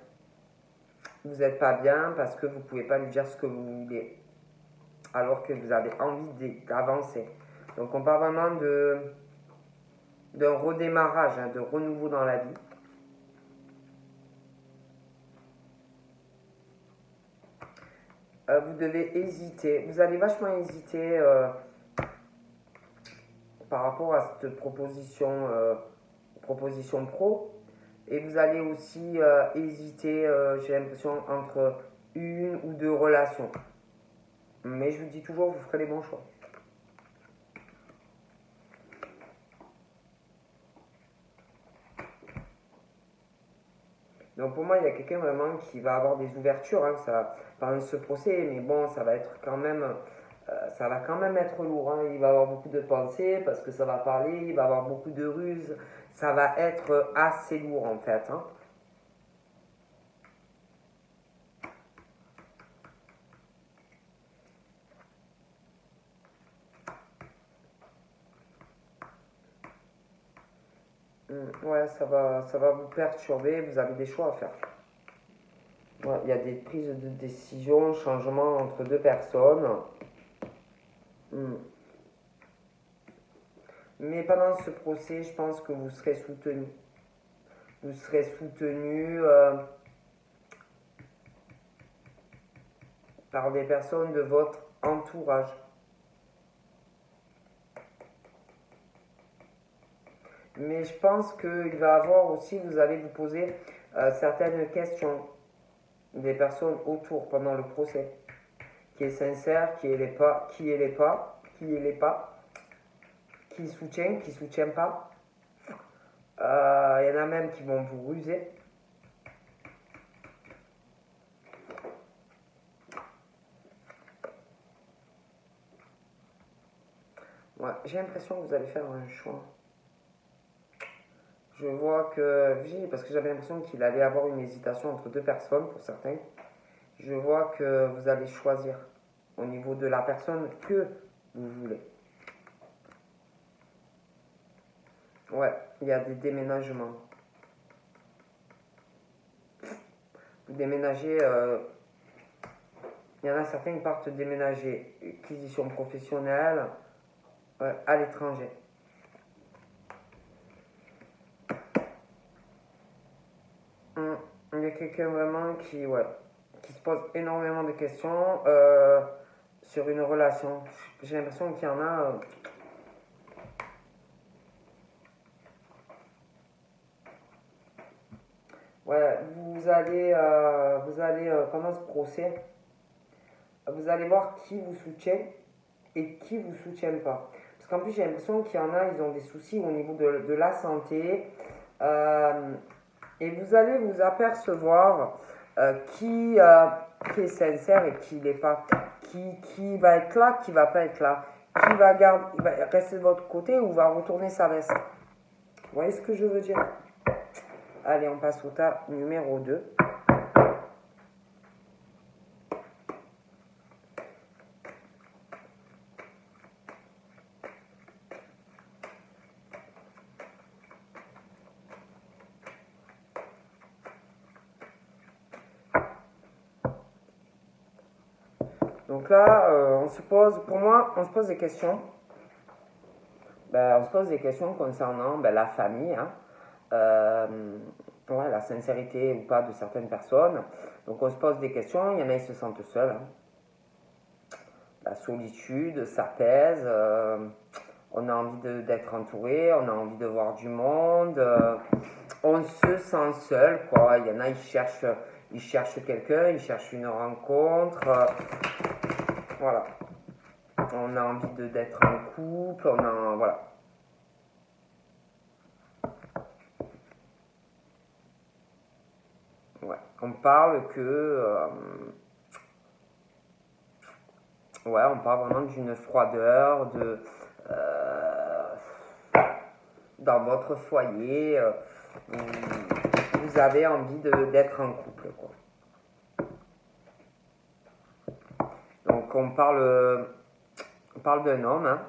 Vous n'êtes pas bien parce que vous ne pouvez pas lui dire ce que vous voulez. Alors que vous avez envie d'avancer. Donc on parle vraiment d'un redémarrage, hein, de renouveau dans la vie. Vous devez hésiter. Vous allez vachement hésiter par rapport à cette proposition pro. Et vous allez aussi hésiter, j'ai l'impression, entre une ou deux relations. Mais je vous dis toujours, vous ferez les bons choix. Donc pour moi, il y a quelqu'un vraiment qui va avoir des ouvertures, hein, ça, pendant ce procès, mais bon, ça va être quand même, ça va quand même être lourd. Hein. Il va avoir beaucoup de pensées parce que ça va parler, il va avoir beaucoup de ruses, ça va être assez lourd en fait. Hein. Ouais, ça va vous perturber, vous avez des choix à faire. Ouais, il y a des prises de décision, changements entre deux personnes. Mais pendant ce procès, je pense que vous serez soutenu. Vous serez soutenu par des personnes de votre entourage. Mais je pense qu'il va y avoir aussi, vous allez vous poser certaines questions des personnes autour pendant le procès. Qui est sincère, qui est pas, qui est pas, qui est pas, qui soutient, qui soutient pas. Il y en a même qui vont vous ruser. Ouais, j'ai l'impression que vous allez faire un choix. Je vois que, parce que j'avais l'impression qu'il allait avoir une hésitation entre deux personnes pour certains. Je vois que vous allez choisir au niveau de la personne que vous voulez. Ouais, il y a des déménagements. Vous déménagez, il y en a certains qui partent déménager, acquisition professionnelle, à l'étranger. Il y a quelqu'un vraiment qui se pose énormément de questions sur une relation. J'ai l'impression qu'il y en a. Vous allez pendant ce procès, vous allez voir qui vous soutient et qui vous soutient pas. Parce qu'en plus, j'ai l'impression qu'il y en a, ils ont des soucis au niveau de la santé. Et vous allez vous apercevoir qui est sincère et qui l'est pas. Qui va être là, qui va pas être là. Qui va rester de votre côté ou va retourner sa veste. Vous voyez ce que je veux dire? Allez, on passe au tas numéro 2. Donc là, on se pose des questions. On se pose des questions concernant la famille, hein. La sincérité ou pas de certaines personnes. Donc on se pose des questions, il y en a qui se sentent seuls. Hein. La solitude, ça pèse. On a envie d'être entouré, on a envie de voir du monde. On se sent seul, quoi. Il y en a, ils cherchent quelqu'un, ils cherchent une rencontre. Voilà. On a envie d'être en couple, voilà. Ouais. On parle ouais, on parle vraiment d'une froideur, dans votre foyer, vous avez envie d'être en couple, quoi. Donc on parle d'un homme, hein.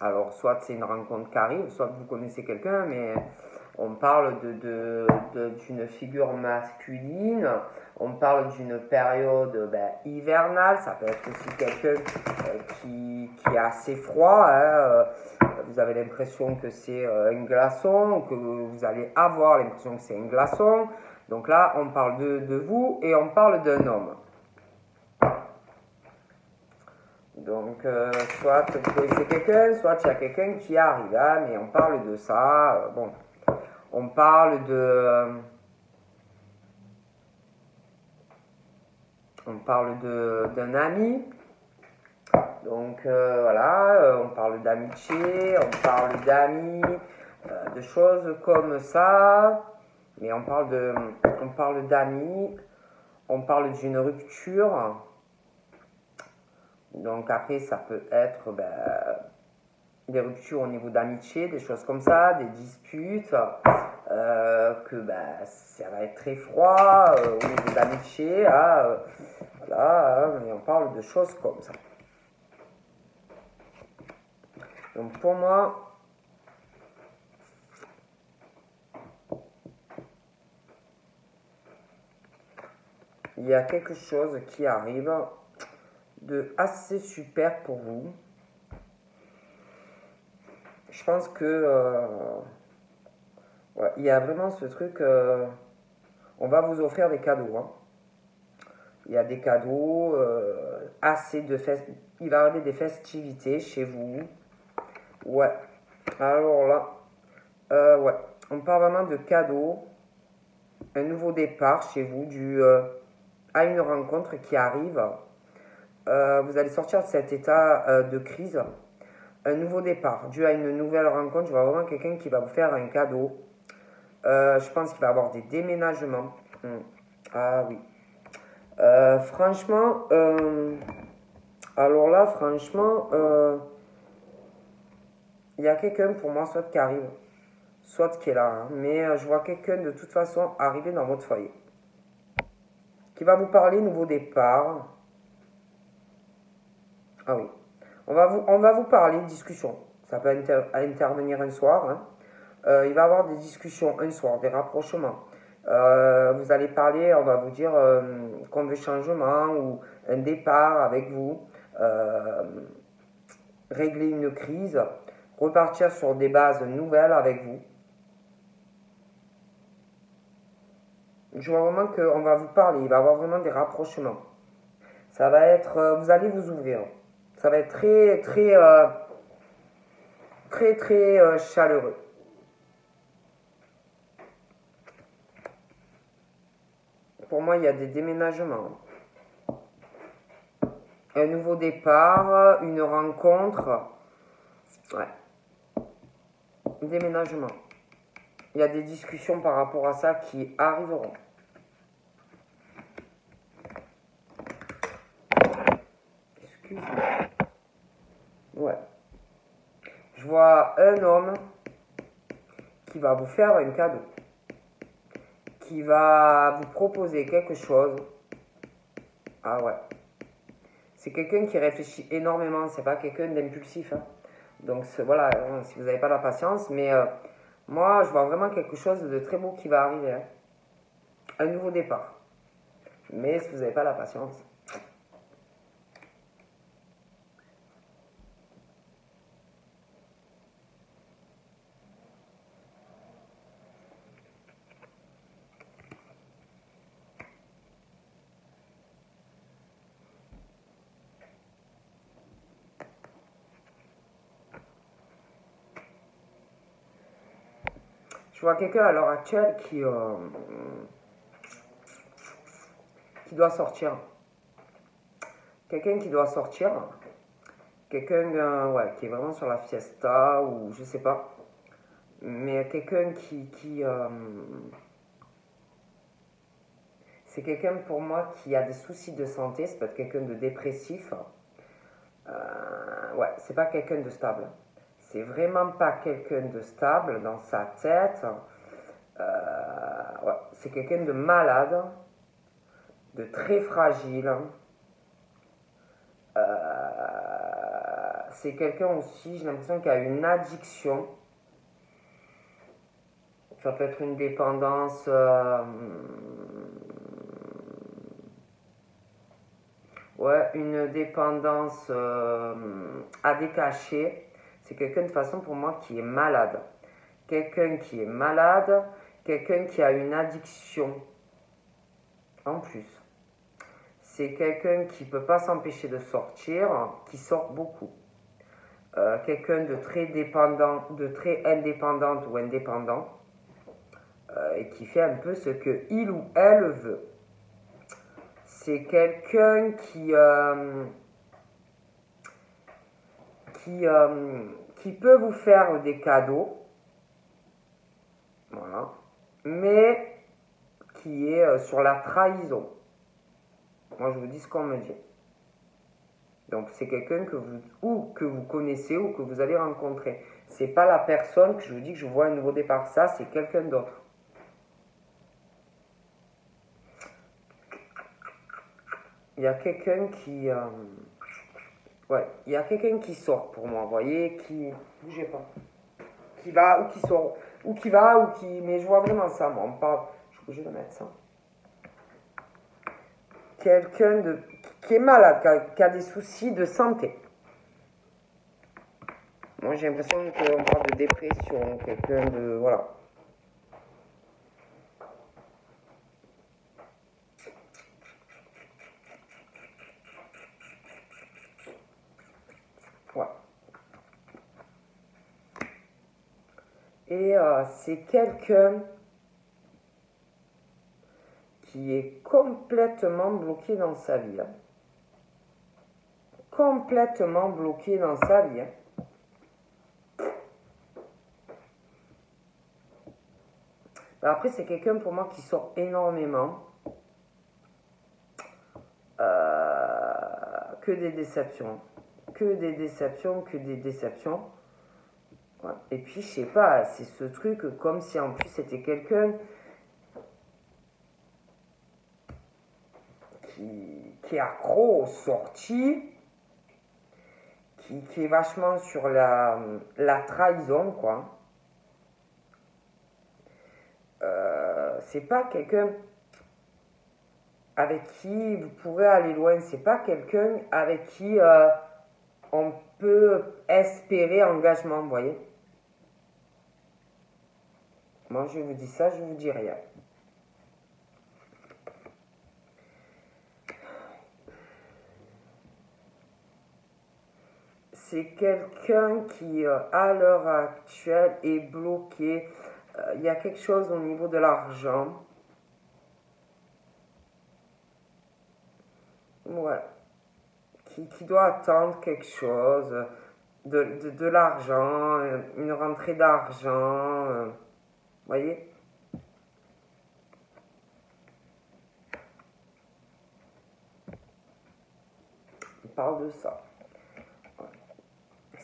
Alors soit c'est une rencontre qui arrive, soit vous connaissez quelqu'un, mais on parle d'une figure masculine, on parle d'une période hivernale, ça peut être aussi quelqu'un qui est assez froid, hein. Vous avez l'impression que c'est un glaçon, ou que vous allez avoir l'impression que c'est un glaçon. Donc là, on parle de vous et on parle d'un homme. Donc, soit vous connaissez quelqu'un, soit il y a quelqu'un qui arrive, hein, mais on parle de ça. Bon, on parle d'un ami. Donc voilà, on parle d'amitié, on parle d'amis, de choses comme ça. Mais on parle d'amis, on parle d'une rupture. Donc après, ça peut être des ruptures au niveau d'amitié, des choses comme ça, des disputes, ça va être très froid au niveau d'amitié. Voilà, mais on parle de choses comme ça. Donc pour moi, il y a quelque chose qui arrive de assez super pour vous. Je pense que ouais, il y a vraiment ce truc, on va vous offrir des cadeaux, hein. Il y a des cadeaux, il va y avoir des festivités chez vous. Ouais, alors là, ouais, on parle vraiment de cadeaux, un nouveau départ chez vous, à une rencontre qui arrive. Vous allez sortir de cet état de crise. Un nouveau départ, dû à une nouvelle rencontre. Je vois vraiment quelqu'un qui va vous faire un cadeau. Je pense qu'il va y avoir des déménagements. Ah oui. Franchement, alors là, franchement, il y a quelqu'un pour moi, soit qui arrive, soit qui est là, hein. Mais je vois quelqu'un de toute façon arriver dans votre foyer. Qui va vous parler nouveau départ. Ah oui. On va vous parler discussion. Ça peut intervenir un soir, hein. Il va y avoir des discussions un soir, des rapprochements. Vous allez parler, on va vous dire qu'on veut changement ou un départ avec vous, régler une crise, repartir sur des bases nouvelles avec vous. Je vois vraiment qu'on va vous parler, il va y avoir vraiment des rapprochements. Ça va être, vous allez vous ouvrir. Ça va être très, très, très, très chaleureux. Pour moi, il y a des déménagements. Un nouveau départ, une rencontre. Ouais. Déménagement. Il y a des discussions par rapport à ça qui arriveront. Excuse-moi. Ouais. Je vois un homme qui va vous faire un cadeau. Qui va vous proposer quelque chose. Ah ouais. C'est quelqu'un qui réfléchit énormément, c'est pas quelqu'un d'impulsif, hein. Donc voilà, si vous n'avez pas la patience, mais moi je vois vraiment quelque chose de très beau qui va arriver, hein. Un nouveau départ. Mais si vous n'avez pas la patience. vois quelqu'un à l'heure actuelle qui doit sortir. Quelqu'un qui doit sortir. Quelqu'un qui est vraiment sur la fiesta ou je sais pas. Mais quelqu'un c'est quelqu'un pour moi qui a des soucis de santé. C'est pas quelqu'un de dépressif. C'est pas quelqu'un de stable. C'est vraiment pas quelqu'un de stable dans sa tête. C'est quelqu'un de malade, de très fragile. C'est quelqu'un aussi, j'ai l'impression qu'il a une addiction. Ça peut être une dépendance une dépendance à décacher. C'est quelqu'un de toute façon pour moi qui est malade. Quelqu'un qui est malade, quelqu'un qui a une addiction en plus. C'est quelqu'un qui ne peut pas s'empêcher de sortir, qui sort beaucoup. Quelqu'un de très dépendant, de très indépendante ou indépendant, et qui fait un peu ce que il ou elle veut. C'est quelqu'un qui peut vous faire des cadeaux, voilà, mais qui est sur la trahison. Moi, je vous dis ce qu'on me dit. Donc, c'est quelqu'un que vous connaissez ou que vous allez rencontrer. C'est pas la personne que je vous dis que je vois un nouveau départ. Ça, c'est quelqu'un d'autre. Il y a quelqu'un qui... il y a quelqu'un qui sort pour moi, vous voyez, qui... Bougez pas. Qui va ou qui sort. Ou qui va ou qui... Mais je vois vraiment ça, moi. On parle... Je suis obligée de mettre ça. Quelqu'un qui est malade, qui a des soucis de santé. Moi, j'ai l'impression qu'on parle de dépression, quelqu'un de... Voilà. Ouais. Et c'est quelqu'un qui est complètement bloqué dans sa vie. Hein. Complètement bloqué dans sa vie. Hein. Après, c'est quelqu'un pour moi qui sort énormément. Que des déceptions. Que des déceptions, que des déceptions. Ouais. Et puis, je sais pas, c'est ce truc comme si en plus c'était quelqu'un qui est accro aux sorties, qui est vachement sur la trahison, quoi. C'est pas quelqu'un avec qui vous pourrez aller loin, c'est pas quelqu'un avec qui on peut espérer engagement, vous voyez. Moi, je vous dis ça, je vous dis rien. C'est quelqu'un qui, à l'heure actuelle, est bloqué. Il y a quelque chose au niveau de l'argent. Ouais. Qui doit attendre quelque chose. De l'argent, une rentrée d'argent. Vous voyez? On parle de ça.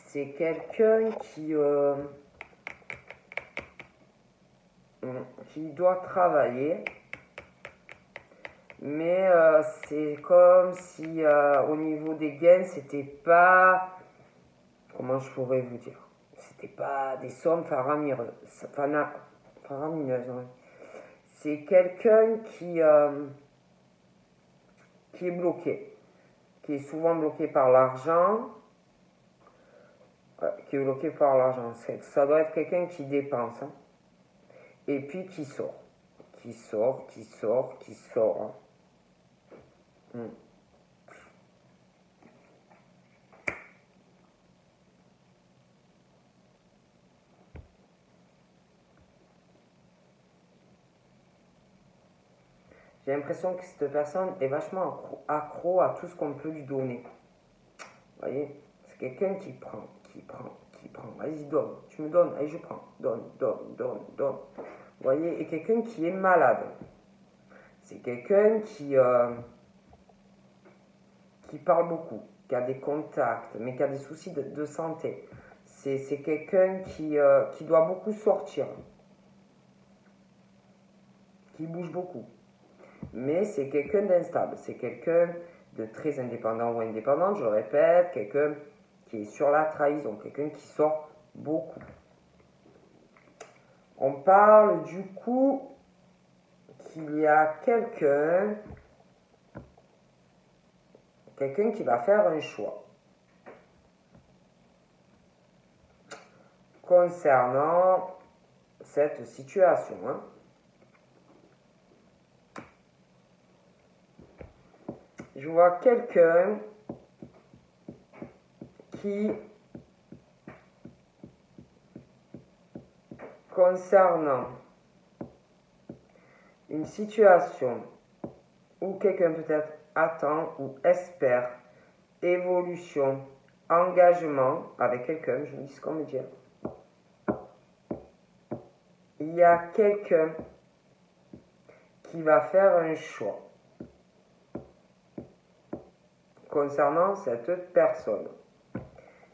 C'est quelqu'un qui doit travailler, mais c'est comme si au niveau des gains, c'était pas, comment je pourrais vous dire, c'était pas des sommes faramineuses. Ouais. C'est quelqu'un qui est bloqué, qui est souvent bloqué par l'argent. Qui est bloqué par l'argent. Ça doit être quelqu'un qui dépense. Hein. Et puis qui sort. Qui sort. Hein. J'ai l'impression que cette personne est vachement accro à tout ce qu'on peut lui donner. Vous voyez, c'est quelqu'un qui prend, qui prend, qui prend. Vas-y, donne, tu me donnes, allez, je prends. Donne, donne, donne, donne. Vous voyez, et quelqu'un qui est malade. C'est quelqu'un qui parle beaucoup, qui a des contacts, mais qui a des soucis de santé. C'est quelqu'un qui doit beaucoup sortir, qui bouge beaucoup. Mais c'est quelqu'un d'instable, c'est quelqu'un de très indépendant ou indépendante, je le répète, quelqu'un qui est sur la trahison, quelqu'un qui sort beaucoup. On parle du coup qu'il y a quelqu'un qui va faire un choix concernant cette situation. Je vois quelqu'un qui, concernant une situation où quelqu'un peut-être attend ou espère évolution, engagement avec quelqu'un, je vous dis ce qu'on me dit. Il y a quelqu'un qui va faire un choix concernant cette personne.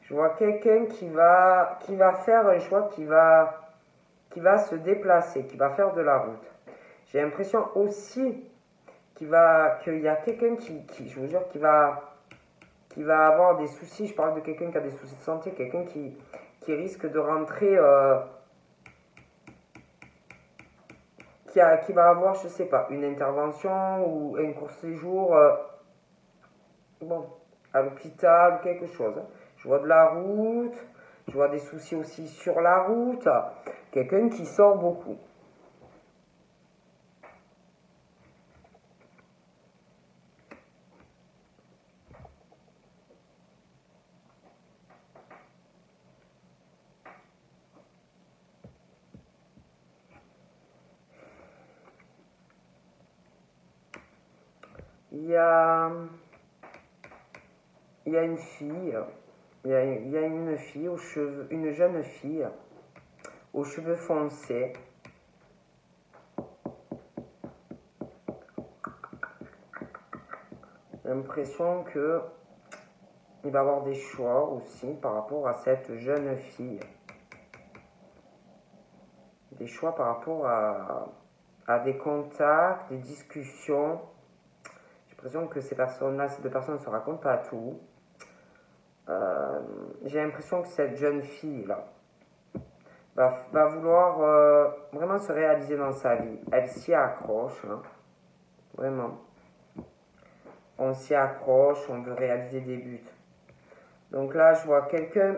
Je vois quelqu'un qui va faire un choix, qui va se déplacer, qui va faire de la route. J'ai l'impression aussi qu'il y a quelqu'un je vous jure, qui va avoir des soucis. Je parle de quelqu'un qui a des soucis de santé, quelqu'un qui risque de rentrer, qui va avoir, je sais pas, une intervention ou un court séjour, à l'hôpital, quelque chose. Je vois de la route, je vois des soucis aussi sur la route, quelqu'un qui sort beaucoup. Il y a une fille, il y a une fille aux cheveux, une jeune fille aux cheveux foncés. J'ai l'impression que il va avoir des choix aussi par rapport à cette jeune fille. Des choix par rapport à des contacts, des discussions. J'ai l'impression que ces deux personnes ne se racontent pas tout. J'ai l'impression que cette jeune fille-là va vouloir vraiment se réaliser dans sa vie. Elle s'y accroche, vraiment. On s'y accroche, on veut réaliser des buts. Donc là, je vois quelqu'un,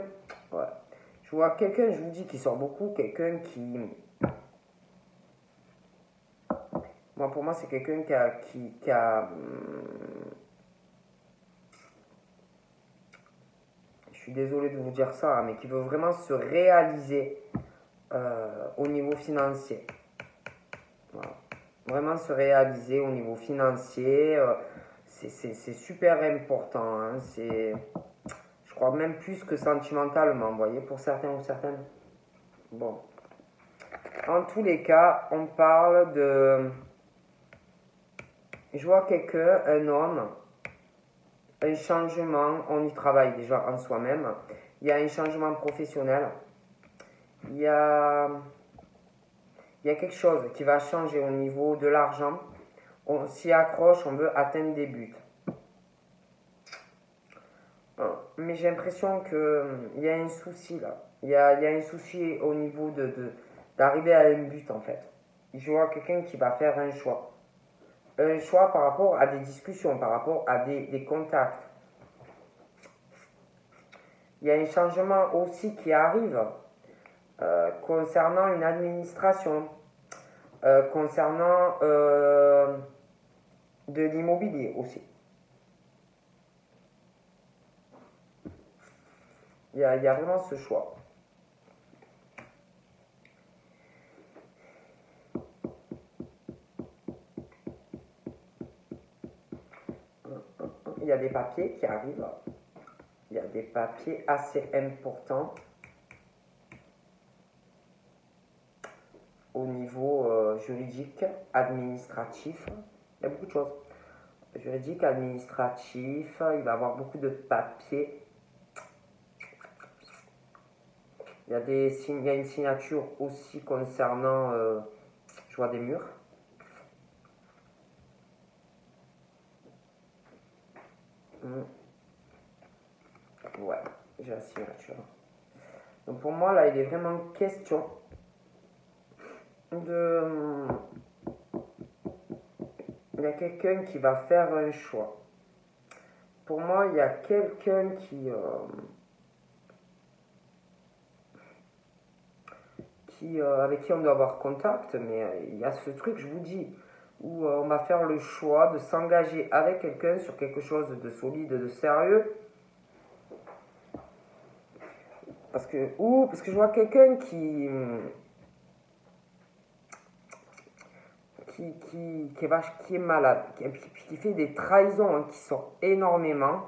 je vous dis, qui sort beaucoup, quelqu'un qui... Pour moi, c'est quelqu'un qui a je suis désolé de vous dire ça, mais qui veut vraiment se réaliser au niveau financier. Voilà. Vraiment se réaliser au niveau financier, c'est super important. Je crois même plus que sentimentalement, vous voyez, pour certains ou certaines. Bon. En tous les cas, on parle de... Je vois quelqu'un, un homme, un changement, on y travaille déjà en soi-même. Il y a un changement professionnel. Il y a quelque chose qui va changer au niveau de l'argent. On s'y accroche, on veut atteindre des buts. Mais j'ai l'impression qu'il y a un souci là. Il y a un souci au niveau d'arriver à un but en fait. Je vois quelqu'un qui va faire un choix. Un choix par rapport à des discussions, par rapport à des contacts. Il y a un changement aussi qui arrive concernant une administration, concernant de l'immobilier aussi. Il y a vraiment ce choix. y a des papiers qui arrivent. Il y a des papiers assez importants au niveau juridique, administratif. Il y a beaucoup de choses. Juridique, administratif, il va y avoir beaucoup de papiers. Il y a une signature aussi concernant, je vois des murs. Ouais, j'ai la signature. Donc pour moi, là, il est vraiment question de... Il y a quelqu'un qui va faire un choix. Pour moi, il y a quelqu'un avec qui on doit avoir contact, mais il y a ce truc, je vous dis, où on va faire le choix de s'engager avec quelqu'un sur quelque chose de solide, de sérieux. Parce que je vois quelqu'un qui est malade, qui fait des trahisons, hein, qui sort énormément.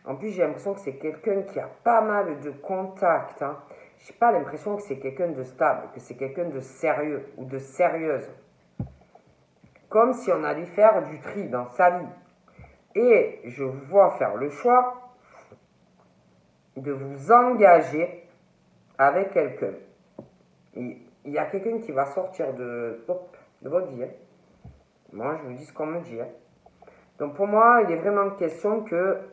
En plus, j'ai l'impression que c'est quelqu'un qui a pas mal de contacts. Hein. Je n'ai pas l'impression que c'est quelqu'un de stable, que c'est quelqu'un de sérieux ou de sérieuse. Comme si on allait faire du tri dans sa vie. Et je vous vois faire le choix de vous engager avec quelqu'un. Il y a quelqu'un qui va sortir de votre vie. Hein. Moi, je vous dis ce qu'on me dit. Hein. Donc pour moi, il est vraiment question que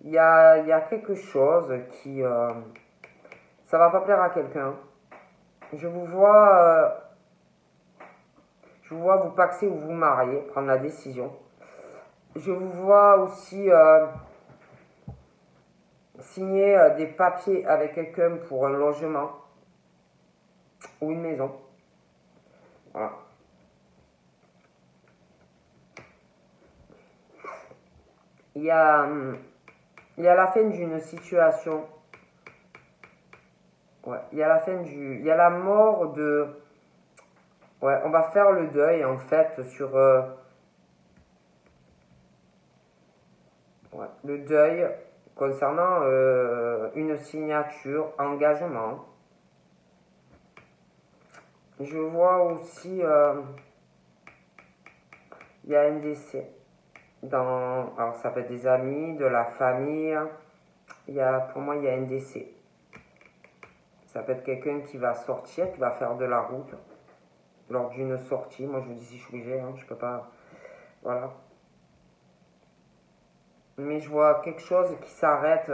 il y a quelque chose qui... ça va pas plaire à quelqu'un. Je vous vois vous paxer ou vous marier, prendre la décision. Je vous vois aussi signer des papiers avec quelqu'un pour un logement ou une maison. Voilà. Il y a la fin d'une situation. Ouais, il y a la mort de... Ouais, on va faire le deuil en fait sur... le deuil concernant une signature, engagement. Je vois aussi... il y a un décès. Alors ça peut être des amis, de la famille. Pour moi, il y a un décès. Ça peut être quelqu'un qui va sortir, qui va faire de la route lors d'une sortie. Moi, je vous dis si je suis obligé, hein, je peux pas... Voilà. Mais je vois quelque chose qui s'arrête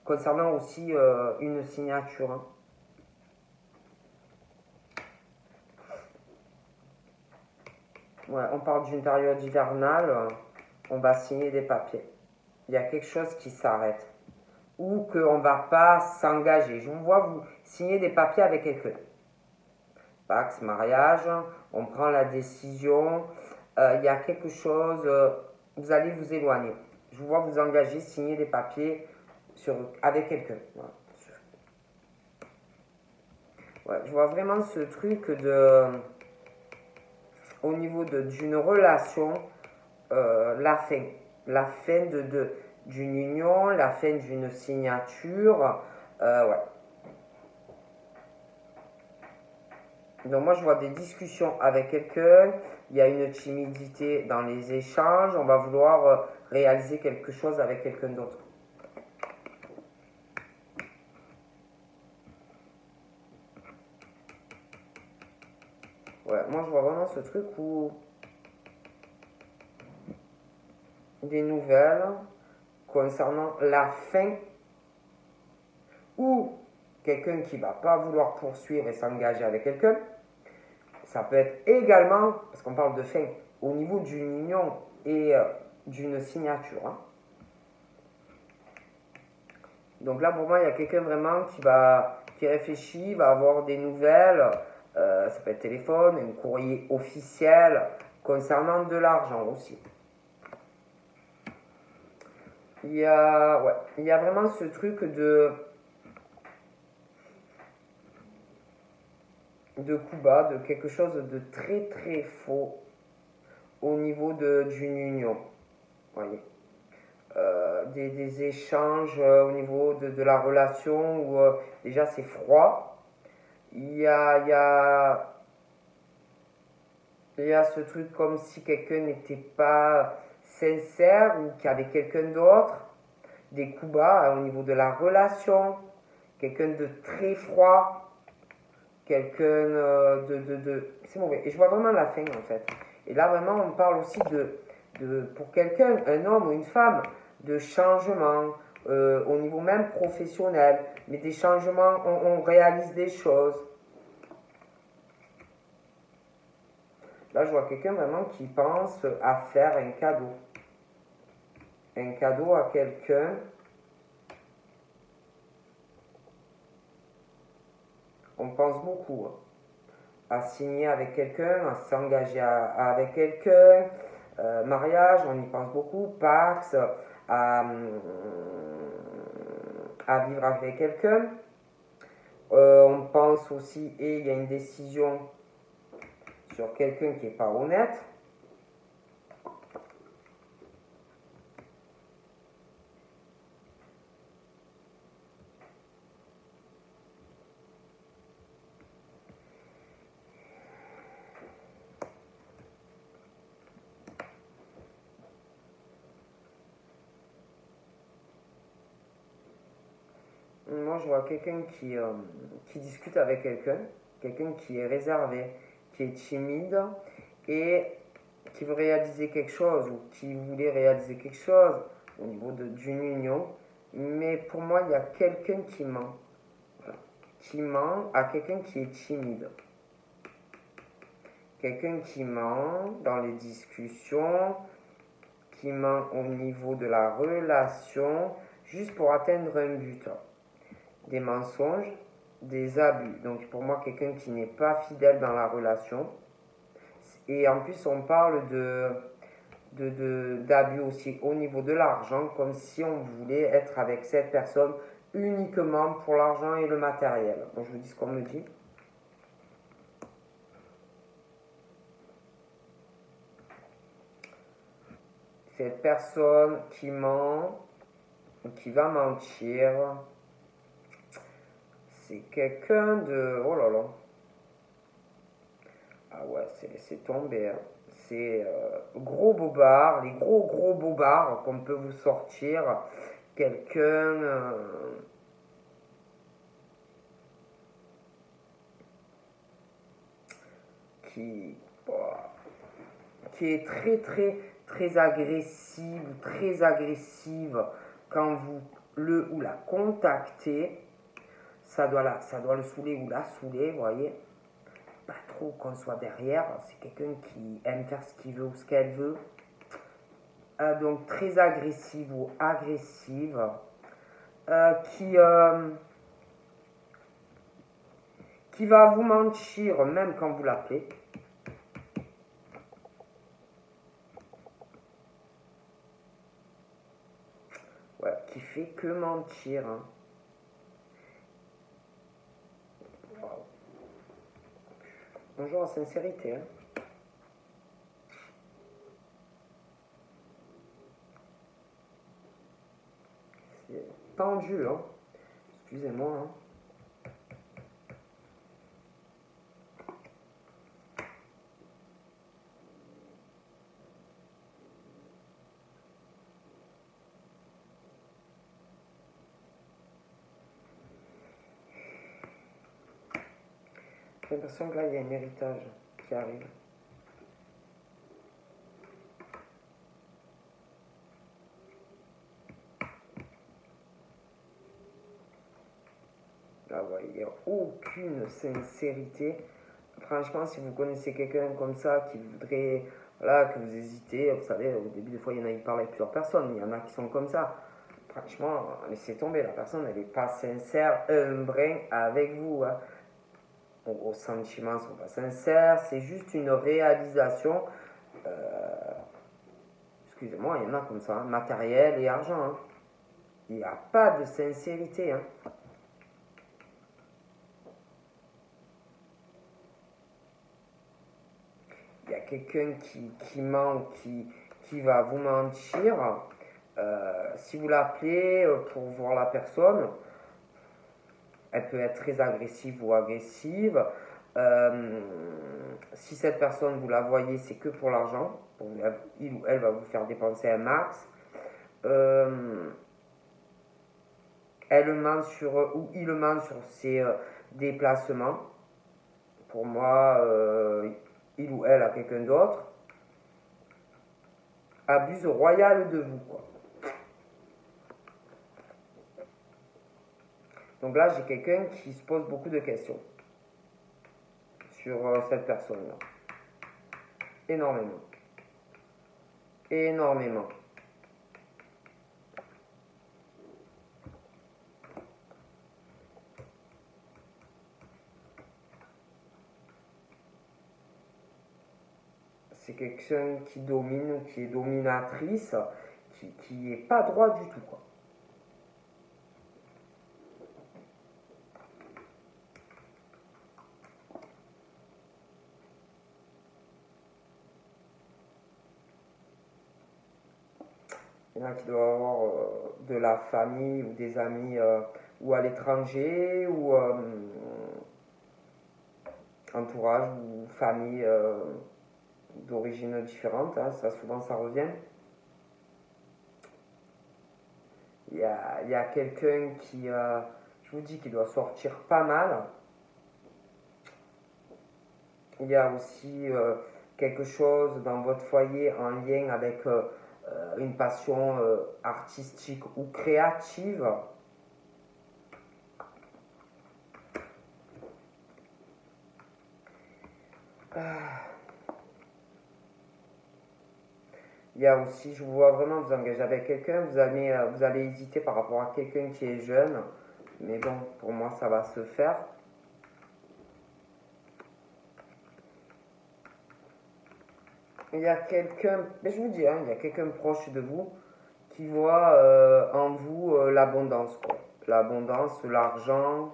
concernant aussi une signature. Hein. Ouais, on parle d'une période hivernale, on va signer des papiers. Il y a quelque chose qui s'arrête. Ou qu'on ne va pas s'engager. Je vous vois vous signer des papiers avec quelqu'un. Pax, mariage, on prend la décision. Il y a quelque chose, vous allez vous éloigner. Je vous vois vous engager, signer des papiers avec quelqu'un. Voilà. Ouais, je vois vraiment ce truc au niveau d'une relation, la fin. La fin d'une union, la fin d'une signature. Ouais. Donc moi je vois des discussions avec quelqu'un, il y a une timidité dans les échanges, on va vouloir réaliser quelque chose avec quelqu'un d'autre. Ouais, moi je vois vraiment ce truc où des nouvelles concernant la fin ou quelqu'un qui ne va pas vouloir poursuivre et s'engager avec quelqu'un. Ça peut être également, parce qu'on parle de fin, au niveau d'une union et d'une signature. Hein. Donc là, pour moi, il y a quelqu'un vraiment qui réfléchit, va avoir des nouvelles, ça peut être téléphone, un courrier officiel, concernant de l'argent aussi. Il y a vraiment ce truc de... de coups bas, de quelque chose de très très faux au niveau d'une union. Voyez. Des échanges au niveau de la relation où déjà c'est froid. Il y a, il y a, il y a ce truc comme si quelqu'un n'était pas sincère ou qu'il y avait quelqu'un d'autre. Des coups bas au niveau de la relation. Quelqu'un de très froid. Quelqu'un c'est mauvais. Et je vois vraiment la fin en fait. Et là vraiment on parle aussi pour quelqu'un, un homme ou une femme, de changement au niveau même professionnel. Mais des changements, on réalise des choses. Là je vois quelqu'un vraiment qui pense à faire un cadeau. Un cadeau à quelqu'un. On pense beaucoup à signer avec quelqu'un, à s'engager avec quelqu'un, mariage, on y pense beaucoup, Pax, à, à vivre avec quelqu'un. On pense aussi, et il y a une décision sur quelqu'un qui n'est pas honnête. Moi, je vois quelqu'un qui discute avec quelqu'un qui est réservé, qui est timide et qui veut réaliser quelque chose ou qui voulait réaliser quelque chose au niveau d'une union. Mais pour moi, il y a quelqu'un qui ment. Voilà. Qui ment à quelqu'un qui est timide. Quelqu'un qui ment dans les discussions, qui ment au niveau de la relation, juste pour atteindre un but. Des mensonges, des abus. Donc pour moi, quelqu'un qui n'est pas fidèle dans la relation. Et en plus, on parle d'abus aussi au niveau de l'argent, comme si on voulait être avec cette personne uniquement pour l'argent et le matériel. Donc je vous dis ce qu'on me dit. Cette personne qui ment, qui va mentir, c'est quelqu'un de... Oh là là. Ah ouais, c'est laissé tomber. Hein. C'est gros bobard, les gros bobards qu'on peut vous sortir. Quelqu'un qui, qui est très agressive quand vous le ou la contactez. Ça doit le saouler ou la saouler, vous voyez. Pas trop qu'on soit derrière. C'est quelqu'un qui aime faire ce qu'il veut ou ce qu'elle veut. Donc très agressive ou agressive. Qui va vous mentir même quand vous l'appelez. Ouais, qui fait que mentir. Hein. Wow. Bonjour à sincérité. Hein. C'est tendu, hein. Excusez-moi. Hein. J'ai l'impression que là, il y a un héritage qui arrive. Là, ouais, il n'y a aucune sincérité. Franchement, si vous connaissez quelqu'un comme ça qui voudrait, voilà, que vous hésitez, vous savez, au début, des fois, il y en a qui parlent avec plusieurs personnes, il y en a qui sont comme ça. Franchement, laissez tomber, la personne, elle n'est pas sincère, un brin avec vous. Hein. Vos sentiments ne sont pas sincères, c'est juste une réalisation, excusez-moi, il y en a comme ça, hein, matériel et argent. Hein. Il n'y a pas de sincérité. Hein. quelqu'un qui ment ou qui va vous mentir, si vous l'appelez pour voir la personne, elle peut être très agressive ou agressive. Si cette personne, vous la voyez, c'est que pour l'argent. Il ou elle va vous faire dépenser un max. Elle ment sur, ou il ment sur ses déplacements. Pour moi, il ou elle a quelqu'un d'autre. Abuse royal de vous, quoi. Donc là, j'ai quelqu'un qui se pose beaucoup de questions sur cette personne-là. Énormément. Énormément. C'est quelqu'un qui domine ou qui est dominatrice, qui est pas droit du tout, quoi. Il y en a qui doivent avoir de la famille ou des amis ou à l'étranger ou entourage ou famille d'origine différente, hein, ça souvent ça revient. Il y a quelqu'un qui, je vous dis, qui doit sortir pas mal. Il y a aussi quelque chose dans votre foyer en lien avec une passion artistique ou créative. Il y a aussi, je vous vois vraiment vous engager avec quelqu'un, vous allez hésiter par rapport à quelqu'un qui est jeune, mais bon, pour moi ça va se faire. Il y a quelqu'un, mais je vous dis, hein, il y a quelqu'un proche de vous qui voit en vous l'abondance, quoi. L'abondance, l'argent,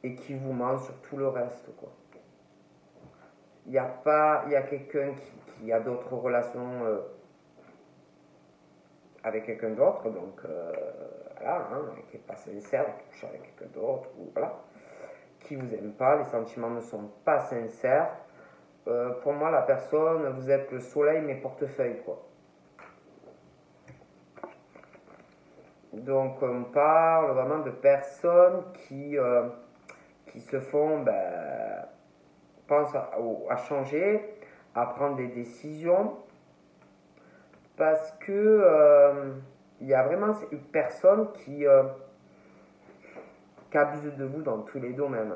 et qui vous ment sur tout le reste, quoi. Il y a quelqu'un qui a d'autres relations avec quelqu'un d'autre, donc voilà, hein, qui n'est pas sincère, qui couche avec quelqu'un d'autre, ou voilà, qui vous aime pas, les sentiments ne sont pas sincères. Pour moi, la personne, vous êtes le soleil, mais portefeuille, quoi. Donc, on parle vraiment de personnes qui se font, pensent à changer, à prendre des décisions, parce que il y a vraiment une personne qui abuse de vous dans tous les domaines.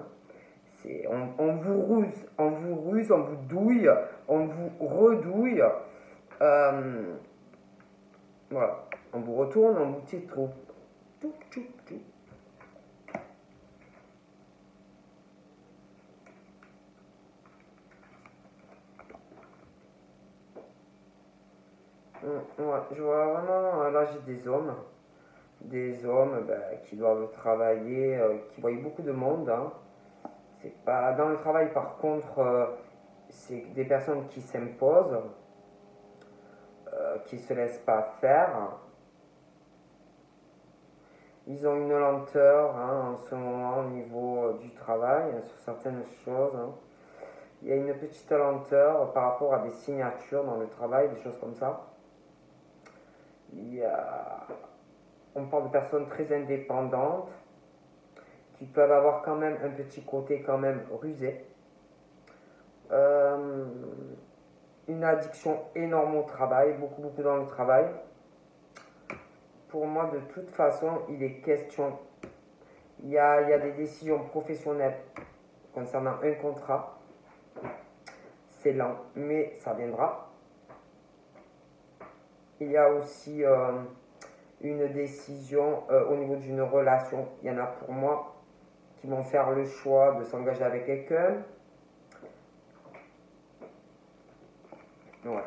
On vous ruse, on vous douille, on vous redouille. Voilà. On vous retourne, on vous tire trop. Tchouc, tchouc, tchouc. Ouais, je vois vraiment, là j'ai des hommes qui doivent travailler, qui voient beaucoup de monde, hein. C'est pas dans le travail par contre, c'est des personnes qui s'imposent, qui se laissent pas faire. Ils ont une lenteur, hein, en ce moment au niveau du travail, hein, sur certaines choses, hein. Il y a une petite lenteur par rapport à des signatures dans le travail, des choses comme ça. On parle de personnes très indépendantes qui peuvent avoir quand même un petit côté quand même rusé. Une addiction énorme au travail, beaucoup dans le travail. Pour moi, de toute façon, il est question. Il y a des décisions professionnelles concernant un contrat. C'est lent, mais ça viendra. Il y a aussi une décision au niveau d'une relation. Il y en a pour moi qui vont faire le choix de s'engager avec quelqu'un. Ouais.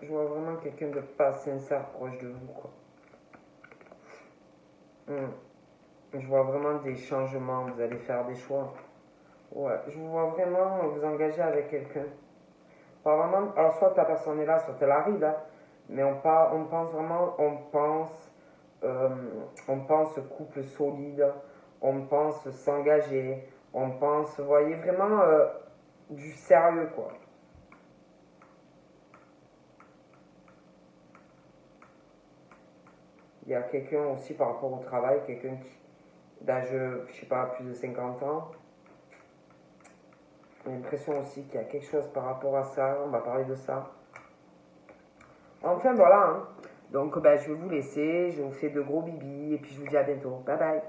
je vois vraiment quelqu'un de pas sincère proche de vous, quoi. Je vois vraiment des changements, vous allez faire des choix. Ouais, je vous vois vraiment vous engager avec quelqu'un. Pas vraiment, alors soit ta personne est là, soit elle arrive là, mais on pense vraiment, euh, on pense couple solide, on pense s'engager, on pense, vous voyez, vraiment du sérieux, quoi. Il y a quelqu'un aussi par rapport au travail, quelqu'un qui d'âge, je sais pas, plus de 50 ans. J'ai l'impression aussi qu'il y a quelque chose par rapport à ça, on va parler de ça. Enfin voilà, hein. Donc ben, je vais vous laisser, je vous fais de gros bibis et puis je vous dis à bientôt. Bye bye.